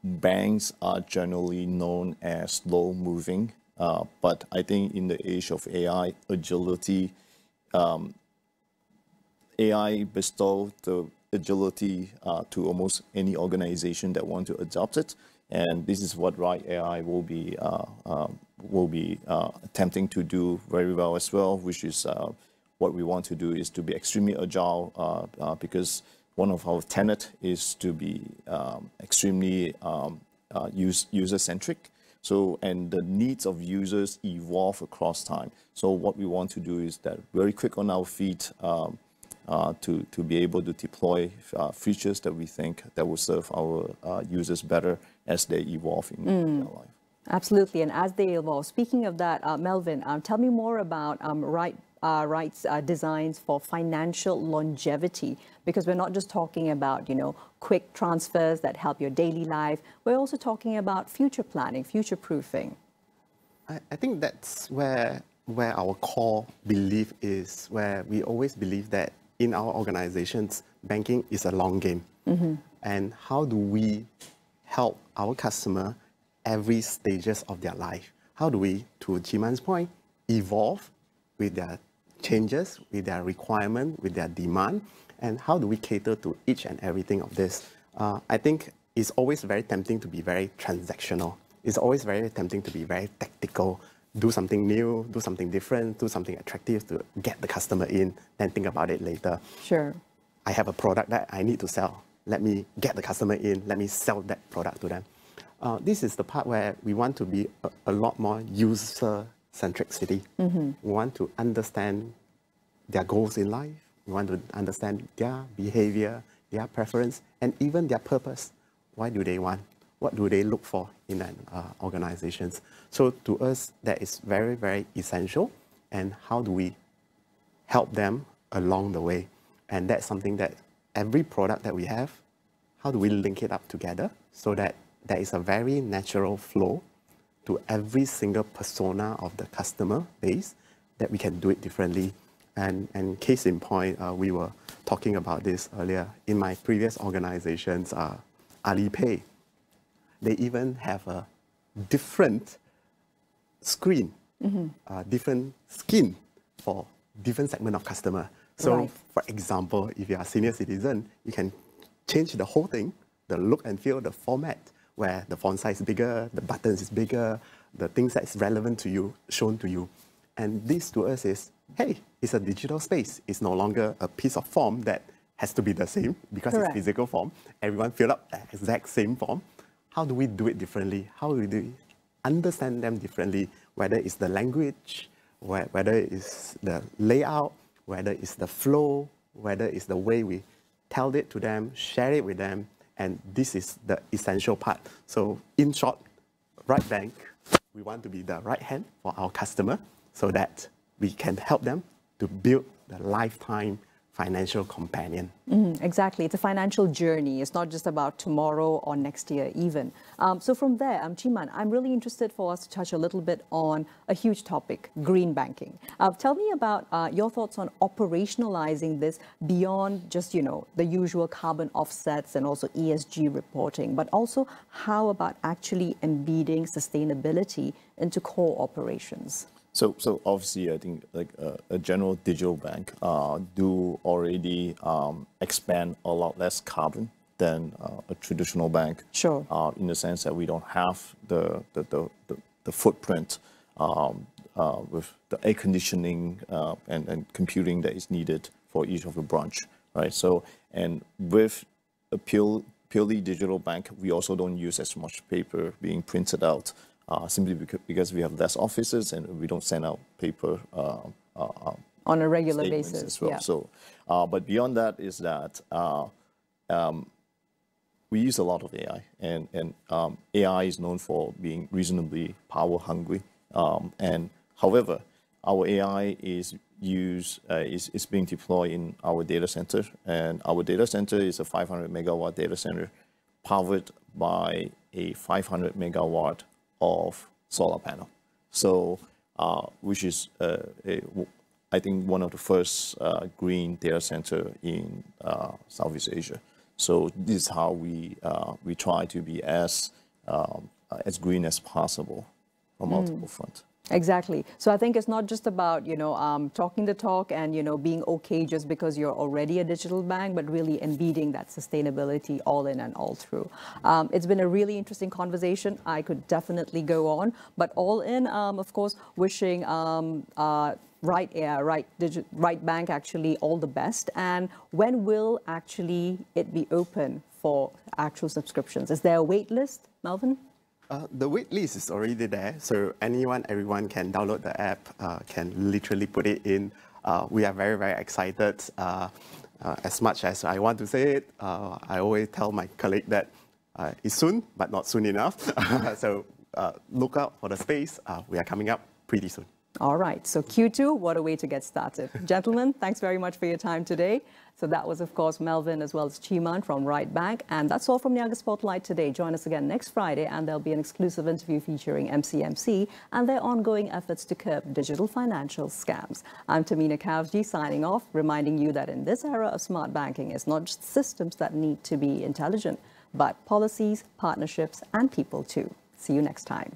banks are generally known as slow-moving, but I think in the age of AI, agility, AI bestows the agility to almost any organization that want to adopt it, and this is what Right AI will be attempting to do very well as well, which is what we want to do is to be extremely agile because one of our tenets is to be extremely user-centric. So, and the needs of users evolve across time. So what we want to do is that very quick on our feet to be able to deploy features that we think that will serve our users better as they evolve in their life. Absolutely, and as they evolve. Speaking of that, Melvin, tell me more about Right's designs for financial longevity, because we're not just talking about, quick transfers that help your daily life. We're also talking about future planning, future proofing. I think that's where our core belief is, where we always believe that in our organizations, banking is a long game. And how do we help our customer every stages of their life? How do we, to Chiman's point, evolve with their changes, with their requirement, with their demand, and how do we cater to each and everything of this? I think it's always very tempting to be very transactional. It's always very tempting to be very tactical, do something new, do something different, do something attractive to get the customer in, then think about it later. Sure. I have a product that I need to sell. Let me get the customer in, let me sell that product to them. This is the part where we want to be a lot more user-centricity. We want to understand their goals in life. We want to understand their behavior, their preference, and even their purpose. Why do they want? What do they look for in an organizations? So to us, that is very, very essential. And how do we help them along the way? And that's something that every product that we have, how do we link it up together so that there is a very natural flow to every single persona of the customer base, that we can do it differently. And case in point, we were talking about this earlier. In my previous organizations, Alipay, they even have a different screen, different skin for different segment of customer. So, for example, if you are a senior citizen, you can change the whole thing, the look and feel, the format, where the font size is bigger, the buttons is bigger, the things that is relevant to you, shown to you. And this to us is, hey, it's a digital space. It's no longer a piece of form that has to be the same because it's physical form. Everyone fill up the exact same form. How do we do it differently? How do we understand them differently? Whether it's the language, whether it's the layout, whether it's the flow, whether it's the way we tell it to them, share it with them, and this is the essential part. So in short, Right Bank, we want to be the right hand for our customer so that we can help them to build the lifetime financial companion. Exactly. It's a financial journey. It's not just about tomorrow or next year even. So from there, Chiman, I'm really interested for us to touch a little bit on a huge topic, green banking. Tell me about your thoughts on operationalizing this beyond just, the usual carbon offsets and also ESG reporting, but also how about actually embedding sustainability into core operations? So obviously, I think like a general digital bank do already expand a lot less carbon than a traditional bank. Sure. In the sense that we don't have the footprint with the air conditioning and computing that is needed for each of the branch, right? So, and with a purely digital bank, we also don't use as much paper being printed out. Simply because we have less offices and we don't send out paper on a regular basis as well. Yeah. So, but beyond that is that we use a lot of AI, and AI is known for being reasonably power hungry. And however, our AI is being deployed in our data center, and our data center is a 500 megawatt data center powered by a 500 megawatt of solar panel. So, which is, I think, one of the first green data center in Southeast Asia. So this is how we try to be as green as possible on multiple fronts. Exactly. So I think it's not just about, talking the talk and, being okay just because you're already a digital bank, but really embedding that sustainability all in and all through. It's been a really interesting conversation. I could definitely go on, but all in, of course, wishing Right Bank actually all the best. And when will actually it be open for actual subscriptions? Is there a wait list, Melvin? The wait list is already there, so everyone can download the app, can literally put it in. We are very, very excited. As much as I want to say it, I always tell my colleague that it's soon, but not soon enough. So look out for the space. We are coming up pretty soon. All right, so Q2, what a way to get started. Gentlemen, thanks very much for your time today. So that was, of course, Melvin as well as Chiman from Right Bank. And that's all from Niaga Spotlight today. Join us again next Friday, and there'll be an exclusive interview featuring MCMC and their ongoing efforts to curb digital financial scams. I'm Tamina Kavji signing off, reminding you that in this era of smart banking, it's not just systems that need to be intelligent, but policies, partnerships, and people too. See you next time.